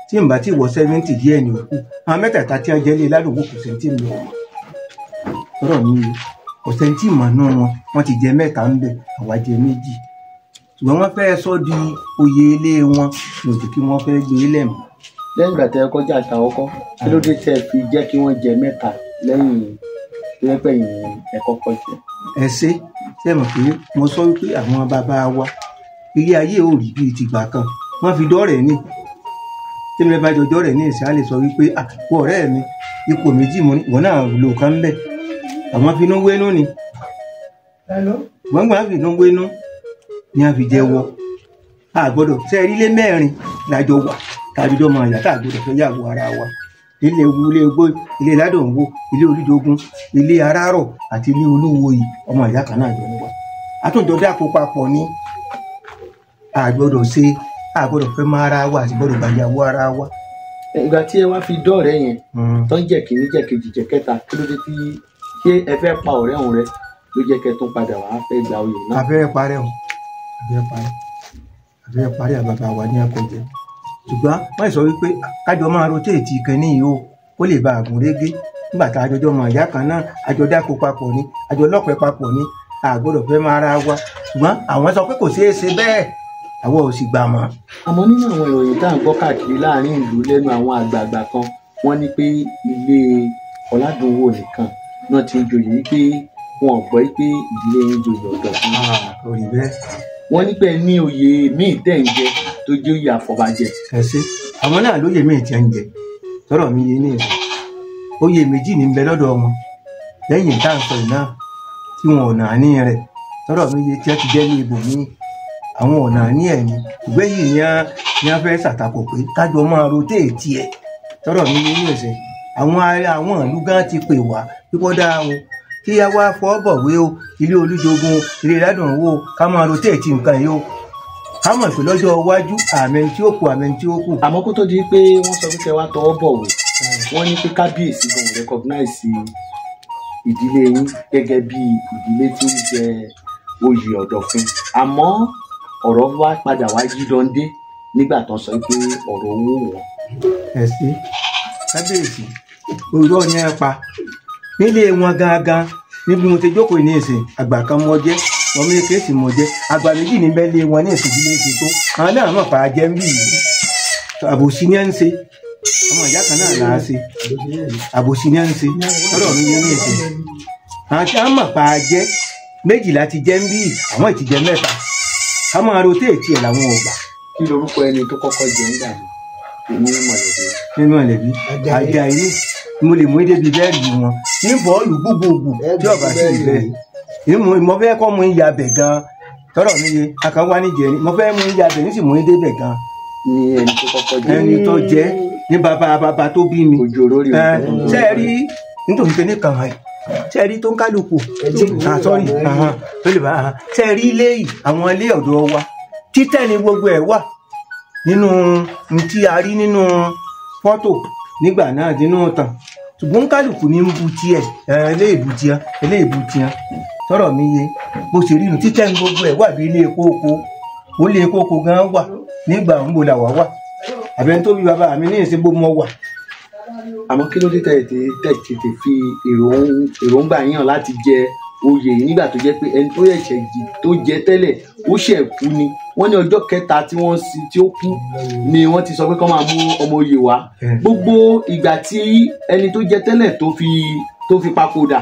tí n bá ti wọ 70 díẹ̀ ní òkú àwọn mẹ́tẹ̀ẹ̀ta tí wọ́n jẹ́ lé Ládùnwó kò sẹ́ńtì mi ò ọ̀rọ̀ mi kò sẹ́ńtì mọ̀ náà wọ́n ti jẹ mẹ́ta ń bẹ̀ àwa jẹ méjì ṣùgbọ́n wọ́n fẹ́ sọ di oyè ilé wọn ní òjò kí wọ́n fẹ́ gbé lẹ̀ mọ́. lẹ́yìn ìgbà tẹ́ ẹ kọjá àtàwọn kọ́ kí ló dé tẹ́ ẹ fi jẹ́ kí wọ́n jẹ mẹ́ta lẹ́yìn tó yẹ pé ẹ kọ́kọ́ jẹ. ẹ ṣe mọ̀ pé mo sọ wípé àwọn bàbá wa ilé ayé ò rí bíi tìgbà kan wọ́n fi dọ́rẹ̀ ní tí mi bá jọjọ́ rẹ̀ ní ìsìn á lè sọ wípé àpò ọ̀rẹ́ mi ipò méjì wọn náà lò kán ń bẹ̀ àwọn finú wénú ni wọ́n gbà finú wénú ni a fi jẹ́wọ́ àgbọ́dọ̀ tẹ́ ilé mẹ́rin lájọ wà tàbí dọ́mọ àyà tá àgbọ́dọ̀ fẹ́ yàwó ara wa ilé ewu ilé egbò ilé Ládùnwó ilé Olújogún ilé Arárọ̀ àti ilé Olúwo yìí ọmọ ìyá kan náà jọ ń wà àtúntò dáko papọ̀ ní àgbọ́dọ̀ fẹ́ máa ara wa àti gbọ́dọ̀ gbàyàwó ara wa. ìgbà tí ẹ wá fi dọ́ọ̀rẹ́ yẹn tó ń jẹ́ kìíní jẹ́ kejì jẹ́ kẹta kí ló dé tí ṣé ẹ fẹ́ pa ọ̀rẹ́ òun rẹ ló jẹ́ kẹ́ tó padà wá fẹ́ gba oyè náà. abẹ́rẹ́ parẹ́ àbàbà wa ní àkọ́jẹ́ ṣùgbọ́n wọ́n sọ wípé kájọ máa rotéètì ìkànnì yìí o kó lè ba àgùn régé nígbà tá àjọjọ́ ọmọ ìyá kan náà àjọ dáko papọ̀ ní àjọ lọ́pẹ́ papọ̀ ní àgbọ́dọ̀ fẹ́ máa ra wa ṣùgbọ́n àwọn sọ pé kò ṣeé ṣe bẹ́ẹ̀ àwọn ò sì gbà mọ́. àmọ́ nínú àwọn ìròyìn tá à ń gbọ́ káàkiri láàrin ìlú lẹ́nu àwọn àgbààgbà kan wọ́n ní pé ilé Ọládùnwó nìkan náà ti ń joyè wípé wọn ò gbọ́ pé ìdílé yín joyè Ọ̀dọ̀fin. orí bẹ́ẹ̀. wọ́n ní pé ní oyè míì tẹ̀ ń jẹ tó jẹ́ oyè àfọ̀bàjẹ́. ẹ ṣe àwọn náà lóye míì tí ń jẹ tọrọ mi yé ní ìlú oyè méjì ní bẹ lọ́dọ̀ wọn lẹ́yìn tá à ń sọ yìí náà tí wọn ò nà á ní rẹ̀ tọrọ mi yé tí ẹ ti jẹ́ ní ibòmíì àwọn ọ̀nà ní ẹ̀yìn ìgbé yìí ni a fẹ́ ṣàtakò pé kájọ máa rotéètì ẹ̀ tọ́rọ̀ mi ní ẹ̀sẹ̀ àwọn ìlú gan ti pè wá pípọ́ dáa o kí a wá fọ́ bọ̀wé o ilé Olújogún ilé Ládùnwó ká máa rotéètì nǹkan yìí o ká mọ̀ pé lọ́jọ́ iwájú àmẹ́ni tí ó kù. àmọ́ kó tó di pé wọ́n sọ pé kẹ́ wá tọwọ́ bọ̀wé wọ́n ní pé kábíyèsí gan recognize ìdílé yín gẹ́gẹ́ bí ìdílé tí ń jẹ oyè Ọ̀dọ̀fin àmọ́ ọ̀rọ̀ wá padà wá yí dọ́ndé nígbà tó sọ pé ọ̀rọ̀ owó wọn. ẹ sí kábíyèsí òró ni ẹ pa nílé wọn gangan níbi mo ti jókòó ní ìsìn àgbà kan mọ jẹ wọn mi kéèsì mọ jẹ àgbà méjì ní bẹ́ẹ̀ lé wọn ní ìsìn ìdílé ti tó àwọn náà mọ̀ pa jẹ́ ń bì yìí àbòsí ni ẹ ń ṣe ọmọ ìyá kan náà là á ṣe àbòsí ni ẹ ń ṣe lọ́dọ̀ mi ní ìsìn àwọn tí wọ́n mọ̀ pa jẹ́ méjìlá ti jẹ́ ń bì àwọn ìtìjẹ́ mẹ́ta ká máa rotéètì ẹ̀ làwọn ọgbà. kí lorúkọ ẹni tó kọ́kọ́ jẹ ń dà ní mọ̀lẹ́bí. ní mọ̀lẹ́bí Àjàyí mo lè mú débi bẹ́ẹ̀lì wọn ní bọ́ọ̀lù gbogbogbò tí ọba sí ibẹ̀ mo fẹ́ kọ́ mú ìyá bẹ̀ gan tọ́rọ̀ mi yé akàn wá níjẹ ni mo fẹ́ mú ìyá bẹ̀ ní sì mú débẹ̀ gan. ní ẹni tó kọ́kọ́ jẹ. ẹni tó jẹ ní bàbá tó bí mi. ojú olórí ṣe é rí nítorí pé ní kàn án ṣe é rí tó ń kálukú sọ́rí tó lè bá ṣe é rí ilé yìí àwọn ilé ọ̀dọ́ wa títẹ̀ ní gbogbo ẹ̀ wà nínú tí a rí nínú fọ́tò nígbà náà nínú tàn ṣùgbọ́n kálukú ní ń bu tiẹ̀ eléèbù tiẹ̀ sọ̀rọ̀ mi yé bó ṣe rí nu títẹ̀ ní gbogbo ẹ̀ wà bí ilé kókó ó lé kókó gan wà nígbà ń bò làwà wà àbẹ̀ tó bí bàbá mi ní ìsìn bó mọ wà. àmọ́ kí ló dé tètè fi èròǹgbà yàn láti jẹ oyè yìí nígbà tó jẹ́ pé ẹni tó ẹ̀ṣẹ̀ tó jẹ tẹ́lẹ̀ ó ṣẹ̀ kú ni wọ́n ní ọjọ́ kẹta tí ó kú ni wọ́n ti sọ pé kó máa mú ọmọ oyè wá gbogbo ìgbà tí ẹni tó jẹ tẹ́lẹ̀ tó fi papòdà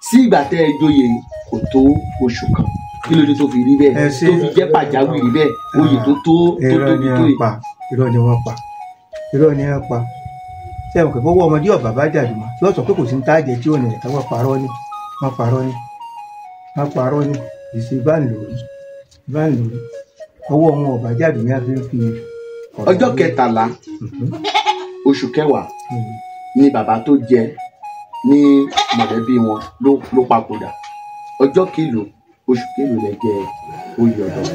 sí ìgbà tẹ́ ẹ joyè kò tó oṣù kan kí ló dé tó fi rí bẹ́ẹ̀ tó fi jẹ́ pàjáwìrì bẹ́ẹ̀ oyè tó tóbi tó yìí. irọ́ ni wọ́n pa ṣé ẹ̀ mọ̀ pé bọ́wọ́ ọmọdé ọ̀bà bá jàdù mọ́ yóò sọ pé kò sí ní táàjẹ tí ò ní ẹ̀ka wọ́n parọ́ ni ìṣe bá ń lórí ọwọ́ wọn ọ̀bà jàdù ní a fi ọjọ́ 13 oṣù kẹwàá ni bàbá tó jẹ ní mọ̀lẹ́bí wọn ló papòdà ọjọ́ kìlò oṣù kìlò lẹ jẹ oyè ọ̀dọ́.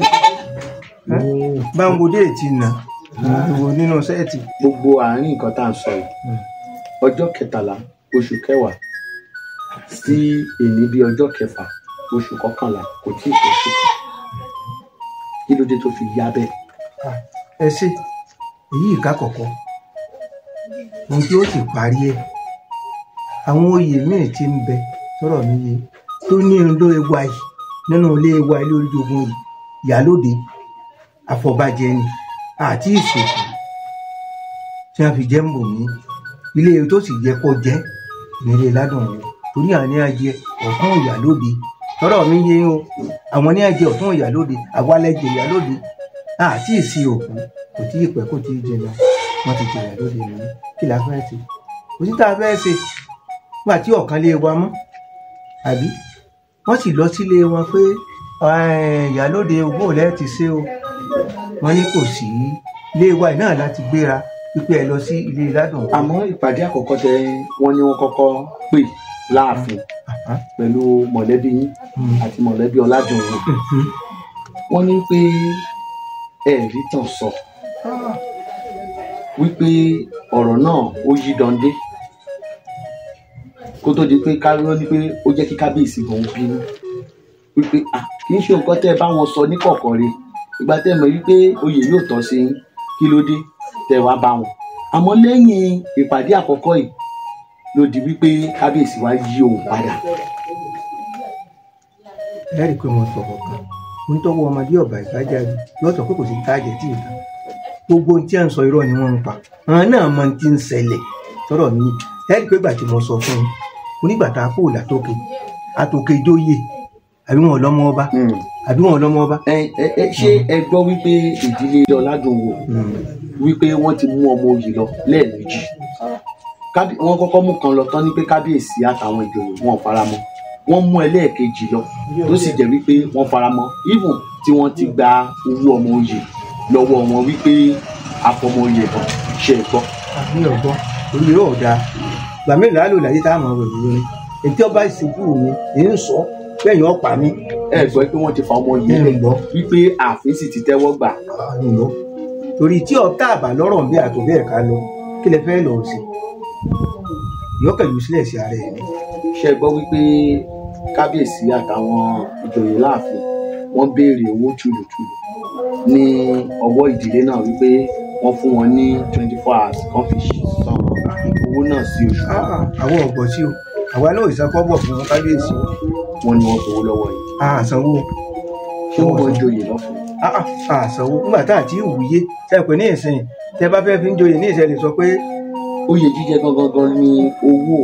báwo dé ti nà nínú sẹ́ẹ̀tì. gbogbo àárín nǹkan tá à ń sọ yìí ọjọ́ 13 oṣù kẹwàá sí èní bíi ọjọ́ 6 oṣù 11 kò tí ì tó oṣù kan kí ló dé tó fi yá bẹ́ẹ̀. ẹ ṣe èyí ìka kọ̀kọ́ ohun tí ó sì parí ẹ̀ àwọn oyè míì ti ń bẹ sọ̀rọ̀ mi yé tó ní ilé wa yìí nínú ilé wa ilé oríjogun yìí ìyálóde àfọ̀bàjẹ ni àti ìsìnkú tí wọ́n fi jẹ́ ń bò mí ilé tó sì jẹ́ kó jẹ́ nílé ládùn wọn torí àwọn ní ajẹ ọ̀tún ìyálóde sọ̀rọ̀ mi yé o àwọn ní ajẹ ọ̀tún ìyálóde àwalẹ̀jẹ̀ ìyálóde àti ìsìn òkú kò tí ì pẹ́ kò tí ì jẹyà wọ́n ti jẹyà lóde mi kí la fẹ́ ṣe kò sí tá a fẹ́ ṣe nígbà tí ọ̀kan lé wa mọ́ àbí wọ́n sì lọ sílé wọn pé ìyálóde ogún ò lẹ́ẹ̀ ti ṣe o wọ́n ní kò sí ilé wa náà láti gbéra pípẹ́ ẹ lọ sí ilé ládùn. àmọ́ ìpàdé àkọ́kọ́ tẹ wọ́n ní wọ́n kọ́kọ́ pè láàfin pẹ̀lú mọ̀lẹ́bí yín àti mọ̀lẹ́bí Ọládùnní wọ́n ní pé ẹ̀rí tàn sọ wípé ọ̀rọ̀ náà ó yí dande kó tó di pé káríọ́ ní pé ó jẹ́ kí kábíyèsí gan bínú wípé kì í ṣe nǹkan tẹ́ ẹ bá wọn sọ ní kọ̀ọ̀kan rẹ̀ ìgbà tẹ́ ẹ mọ̀ wípé oyè yóò tọ́ sí kí ló dé tẹ́ wá bá wọn àmọ́ lẹ́yìn ìpàdé àkọ́kọ́ yìí ló di wípé kábíyèsí wá yí òun padà. ẹ rí i pé mo sọ̀rọ̀ kan mo ń tọ́wọ́ ọmọdé ọ̀bà ìbájáde yóò sọ pé kò sí táàjẹ̀ tí ì ta gbogbo ohun tí à ń sọ irọ́ ni wọ́n ń pa àwọn náà mọ ohun tí ń ṣẹlẹ̀ sọ̀rọ̀ mi ẹ rí i pé ìgbà tí mo sọ fún un onígbà tá a kó látòkè àtòkè ìjòyè àbí wọn lọ́mọ ọba ṣé ẹ gbọ́ wípé ìdílé Ọládùnwò wípé wọ́n ti mú ọmọ oyè lọ lẹ́ẹ̀mejì wọ́n kọ́kọ́ mú kan lọ tán ní pé kábíyèsí àtàwọn ìjòyè wọn ò faramọ́ wọ́n mú ẹlẹ́ẹ̀kejì lọ tó sì jẹ́ wípé wọ́n faramọ́ even tí wọ́n ti gba owó ọmọ oyè lọ́wọ́ wọn wípé àfọmọ oyè kan ṣe é gbọ́. àbí ọgbọ́n orí yóò dáa gbà mélòó àlò láyé tá a mọ̀ rẹ̀ lórí ètí ọba ìsìnkú mi èyí ń sọ bẹ́ẹ̀ yẹn ọ̀pá mi. ẹ gbọ́ pé wọ́n ti fa ọmọ yìí lẹ̀ wípé ààfin sì ti tẹ́wọ́ gbà. torí tí ọ̀tá àbá lọ́rọ̀ bí àtò bẹ́ẹ̀ ká lọ kí lẹ fẹ́ lọ sí yọkẹ̀lú sílẹ̀ sí ara ẹ̀ ni. ṣe gbọ́ wípé kábíyèsí àtàwọn ìjòyè láàfin wọ́n béèrè owó tùlùtùlù ní ọwọ́ ìdílé náà wípé wọ́n fún wọn ní 24 hours kan fi san owó náà sí oṣù. àwọn ọ̀gbọ̀n sí o àwa náà ìsakọ́bọ̀ fún kábíyèsí o. wọ́n ní wọ́n fowó lọ́wọ́ yìí. àsanwó. ṣé wọ́n joyè lọ́fún. àsanwó nígbà tá àti ìwúyé tẹ pé ní ìsìn tẹ bá fẹ́ fi ń joyè ní ìsìn lè sọ pé. oyè jíjẹ gangan ni owó.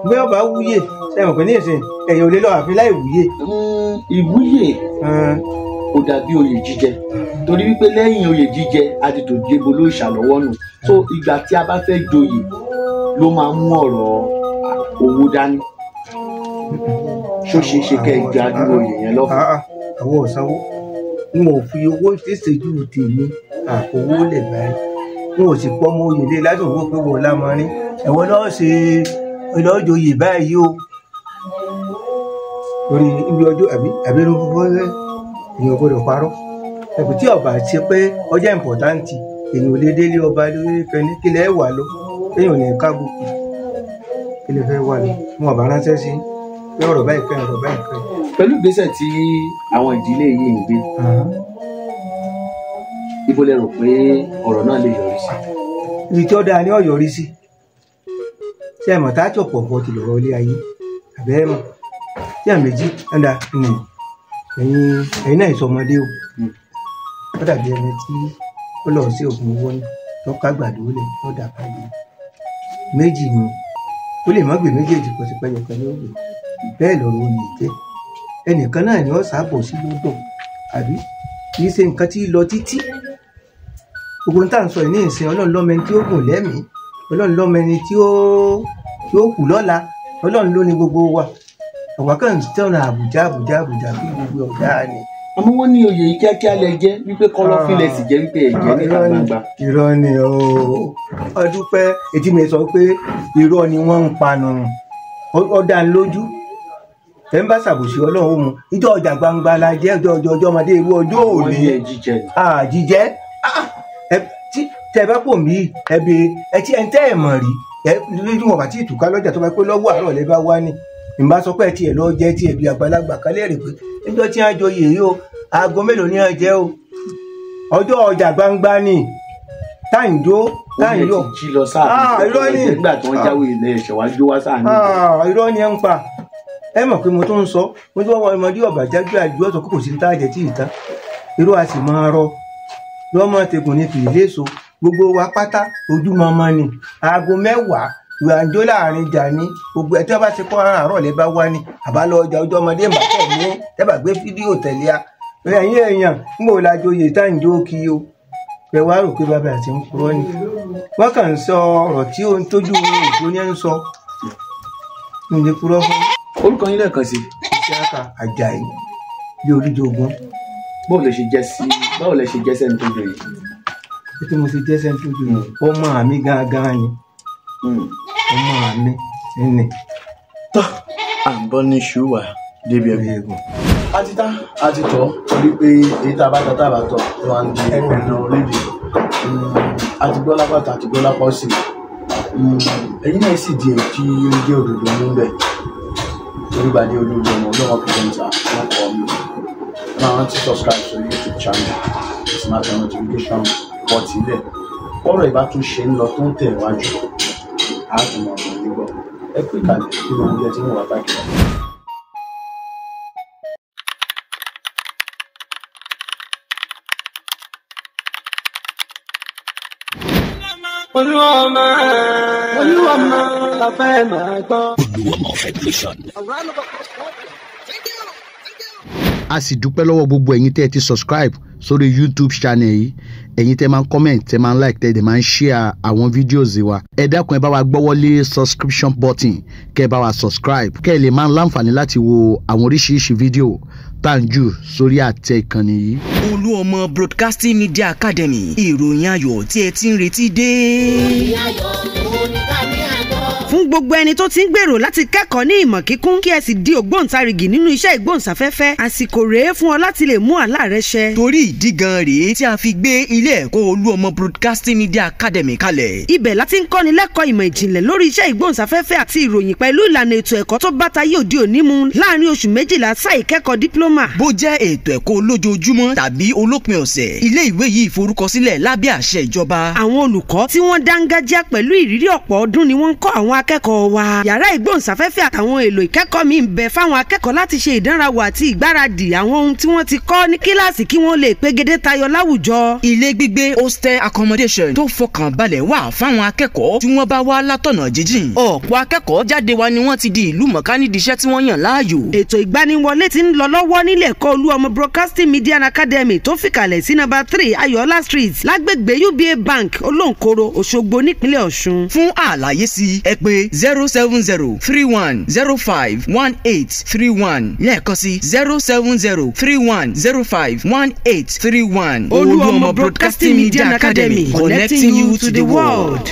bí ọba wúyè tẹ mọ̀ pé ní ìsìn ẹ̀yìn ò lè lọ àfi láì wúyè. ìwúyè ó dàbí oyè jíjẹ torí wípé lẹ́yìn oyè jíjẹ adìtò dìbò ló ṣàlọ́wọ́ nù so ìgbà tí a bá fẹ́ joyè ló máa mú ọ̀rọ̀ owó dání ṣó ṣe é ṣe kẹ́ ẹ gba dúró oyè yẹn lọ́fẹ̀ẹ́. àwọn ọ̀sánwó n ò fi owó ṣèṣèjú tèmi àkówó lẹ̀ báyìí wọn ò sì pọ́ ọmọ oyè lé ládùúgbò pé wọ́n lámọrin ẹ̀wọ́n lọ́ọ́ ṣe ìlọ́jọyè báyìí o orí ibi ọjọ́ àbí ló fọwọ́ rẹ èèyàn gbọ́dọ̀ parọ́ ẹ̀bùn tí ọba ṣe pé ọjọ́ ìmpọ̀táǹtì èèyàn ò lè délé ọba lórí kẹ́ni kílẹ̀ wà lọ èèyàn ò ní kábùkù kílẹ̀ fẹ́ wà lọ wọn ọba ránṣẹ́ sí pé ọ̀rọ̀ báyìí kẹ́ ọ̀rọ̀ báyìí kẹ́. pẹ̀lú ìgbésẹ̀ tí àwọn ìdílé yìí ń gbé ibo lẹ rò pé ọ̀rọ̀ náà lè yọrí sí. ibi tí ó dáa ni ó yọrí sí ṣé ẹ mọ̀ tá a jọ pọ̀ pọ̀ ti lọ́rọ̀ ilé ayé àbẹ́rẹ́ mọ̀ tí à méjì ẹ̀dá ni ẹ̀yin náà ìsọmọdé o ó dàbí ẹni tí ó lọ sí ògùn owó ní lọ́kọ́ àgbàdo lẹ̀ lọ́dà báyìí méjì ni ó lè má gbé méjèèjì kó ti pẹ́yọ kan ní ògbè bẹ́ẹ̀ lọ́rọ̀ oyè jẹ́ ẹnìkan náà ni ó sábò sí lọ́dọ̀ àbí kì í ṣe nǹkan tí lọ títí gbogbo tá à ń sọ yìí ní ìsìn ọlọ́run lọ́mẹni tí ó gùn lẹ́mìí ọlọ́run lọ́mẹni tí ó kù lọ́la ọlọ́run ló ní gbogbo wa àwọn kan tẹ̀wọ̀n àbújá kí gbogbo ọ̀dà ni. àmọ́ wọ́n ní oyè yìí kíákíá lẹ jẹ́ wípé kọ́lọ́fín lẹ sì jẹ́ wípé ẹ̀jẹ̀ níta gbangba. irọ́ ni ọdúpẹ́ ètí mi sọ pé irọ́ ni wọ́n ń panu ọ̀dà lójú ẹ̀ ń bá ṣàbòsí ọlọ́run ó mu ìjọ ọjà gbangba la jẹ́ ọjọ́ ọmọdé irú ọjọ́ òní. jíjẹ́ tẹ bá pò mí ẹbí ẹtí ẹ̀ ń tẹ́ ẹ̀ mọ̀ rí lójú wọn bàtí ìtùkà lọ́jà tó bá pé lọ́wọ́ àárọ̀ lẹ́ bá wá ní ìbá sọ pé ẹtí ẹ̀ lọ́ jẹ́ tí ẹbí àgbàlagbà kálẹ̀ rè pé níjọ́ tí wọ́n jọ yèé o aago mélòó ni wọ́n jẹ́ o ọjọ́ ọjà gbangba ni táyìnjó. ó yẹ ti jí lọ sáà irọ́ ni nígbà tí wọ́n jáwé ilẹ̀ ìṣẹ̀wájú wá sáà ní. irọ́ ni ẹ ń pa ẹ mọ̀ pé mo tún ń sọ mo tún wọ́n ọmọdé ọ̀bàjájú àjọ ọ̀sọ̀ kókò sí ní táàjẹ́ tí ì tán irú a sì máa rọ lọ́mọ tẹkùn ní kìí léso gbogbo wa pátá ojúmọmọ ni aago 10 ìwànjó láàrin ìjà ní gbogbo ẹtí wọn bá ti kọ́ àárọ̀ lẹ́ bá wá ní àbálọ ọjà ọjọ́ ọmọdé màtọ́ ní tẹ́bà gbé fídíò tẹ̀lé a ẹ̀yìn èèyàn ń bò lájọ oyè táǹjó kí o ẹ wá rò pé bàbá àti ń purọ́ ni wọ́n kàn ń sọ ọ̀rọ̀ tí ó ń tójú òjò ní ń sọ ń lè purọ́ fún. orúkọ yín lẹ́ẹ̀kan sí. Ìṣáàkà Àjàyí bí Oríjogún. báwo lẹ ṣe jẹ́ sẹ́ni tó jọ yìí. tí mo ṣe jẹ́ sẹ́ni tó jọ yìí ọmọ mi gangan ni ọmọ mi ní. tọ́ à ń bọ́ ní ṣùwà débi ẹ̀gbọ́n. a ti tọ́ torí pé èyí tá a bá tọ́ tá a bá tọ́ ló wà ní ẹgbẹ́ náà lédè àti gbọ́ lápá tó àti gbọ́ lápá sí ẹ̀yin náà sì di èyí tí ó jẹ́ òdòdó mú bẹ̀ torí bá dé olóòdó ọmọ ọlọ́wọ́ pẹ̀lẹ́ntà wọn kọ́ mi máa rántí subscribe sórí YouTube channel smart notification bọ́ sílẹ̀ ọ̀rọ̀ ìbá tún ṣe ń lọ tó ń tẹ̀ wájú àtúmọ̀ ọ̀rọ̀ nígbọ̀ ẹ pè kalẹ̀ kí ló ń jẹ́ tí wọ́n wá bá kí Olúọmọ la fẹ́ máa gbọ́. Olúọmọ Federation. A sì dúpẹ́ lọ́wọ́ gbogbo ẹ̀yin tẹ́ ẹ ti subscribe sórí YouTube channel yìí ẹ̀yin tẹ́ máa ń comment tẹ́ máa ń like tẹ́ ẹ máa ń share àwọn videos wa ẹ dákun ẹ bá wa gbọ́wọ́lé subscription button kẹ́ ẹ bá wa subscribe kẹ́ ẹ lè máa ń láǹfààní láti wo àwọn oríṣiríṣi fídíò tá à ń jù sórí àtẹ ìkànnì yìí. Olúọmọ Broadcasting Media Academy ìròyìn ayọ̀ tí ẹ ti ń retí dé. ìròyìn ayọ̀ ló ní ká ní àgbọ̀. Fún gbogbo ẹni tó ti ń gbèrò láti kẹ́kọ̀ọ́ ní ìmọ̀ kíkún kí ẹ sì di ògbóǹtarìgì nínú iṣẹ́ ìgbóhùnsáfẹ́fẹ́ àsìkò rèé fún ọ láti lè mú àlá rẹ ṣẹ. Torí ìdí gan rèé tí a fi gbé ilé ẹ̀kọ́ Olúọmọ Broadcasting Media Academy kalẹ̀. Ibẹ̀ láti ń kọ́ni lẹ́kọ̀ọ́ ìmọ̀ ìjìnlẹ̀ lórí iṣẹ́ ìgbóhùnsáfẹ́fẹ́ àti ìròyìn pẹ̀lú ìlànà ètò ẹ̀kọ́ tó bá tayé òde òní mu láàárín oṣù 12 sáà ìkẹ́kọ̀ọ́ dípílọ́mà. Bó jẹ́ ètò ẹ̀kọ́ olójoojúmọ́ tàbí olópin ọ̀sẹ̀ ilé ìwé yìí forúkọsílẹ̀ lábẹ́ àṣẹ ìjọba. Àwọn olùkọ́ tí wọ́n dángájá pẹ̀lú ìrírí ọ̀pọ̀ ọdún ni wọ́n ń kọ́ àwọn akẹ́kọ̀ọ́ wa. Yàrá ìgbóhùnsáfẹ́fẹ́ àtàwọn èlò ìkẹ́kọ̀ọ́ mi ń bẹ fáwọn akẹ́kọ̀ọ́ láti ṣe ìdánrawò àti ìgbáradì àwọn ohun tí wọ́n ti kọ́ ní kíláàsì kí wọ́n lè pegedé tayọ láwùjọ. Ilé gbígbé hostel accommodation tó fọkàn balẹ̀ wà fáwọn akẹ́kọ̀ọ́ tí wọ́n bá wá látọ̀nà jíjìn. Ọ̀pọ̀ akẹ́kọ̀ọ́ jáde wa ni wọ́n ti di ìlú mọ̀ká nídìí iṣẹ́ tí wọ́n yàn láàyò. Ètò ìgbaniwọlé ti ń lọ lọ́wọ́ nílé ẹ̀kọ́ Olúọmọ Broadcasting Media Academy tó fìkàlẹ̀ sí No. 3 Ayọ̀ọ́lá Street lágbègbè UBA Bank Olóńkòrò Òṣogbo nípínlẹ̀ Ọ̀ṣun. Fún àlàyé sí ẹ pè pé 07031051831 lẹ́ẹ̀kan sí 07031051831. Olúọmọ Broadcasting Media Academy, connecting you to the world.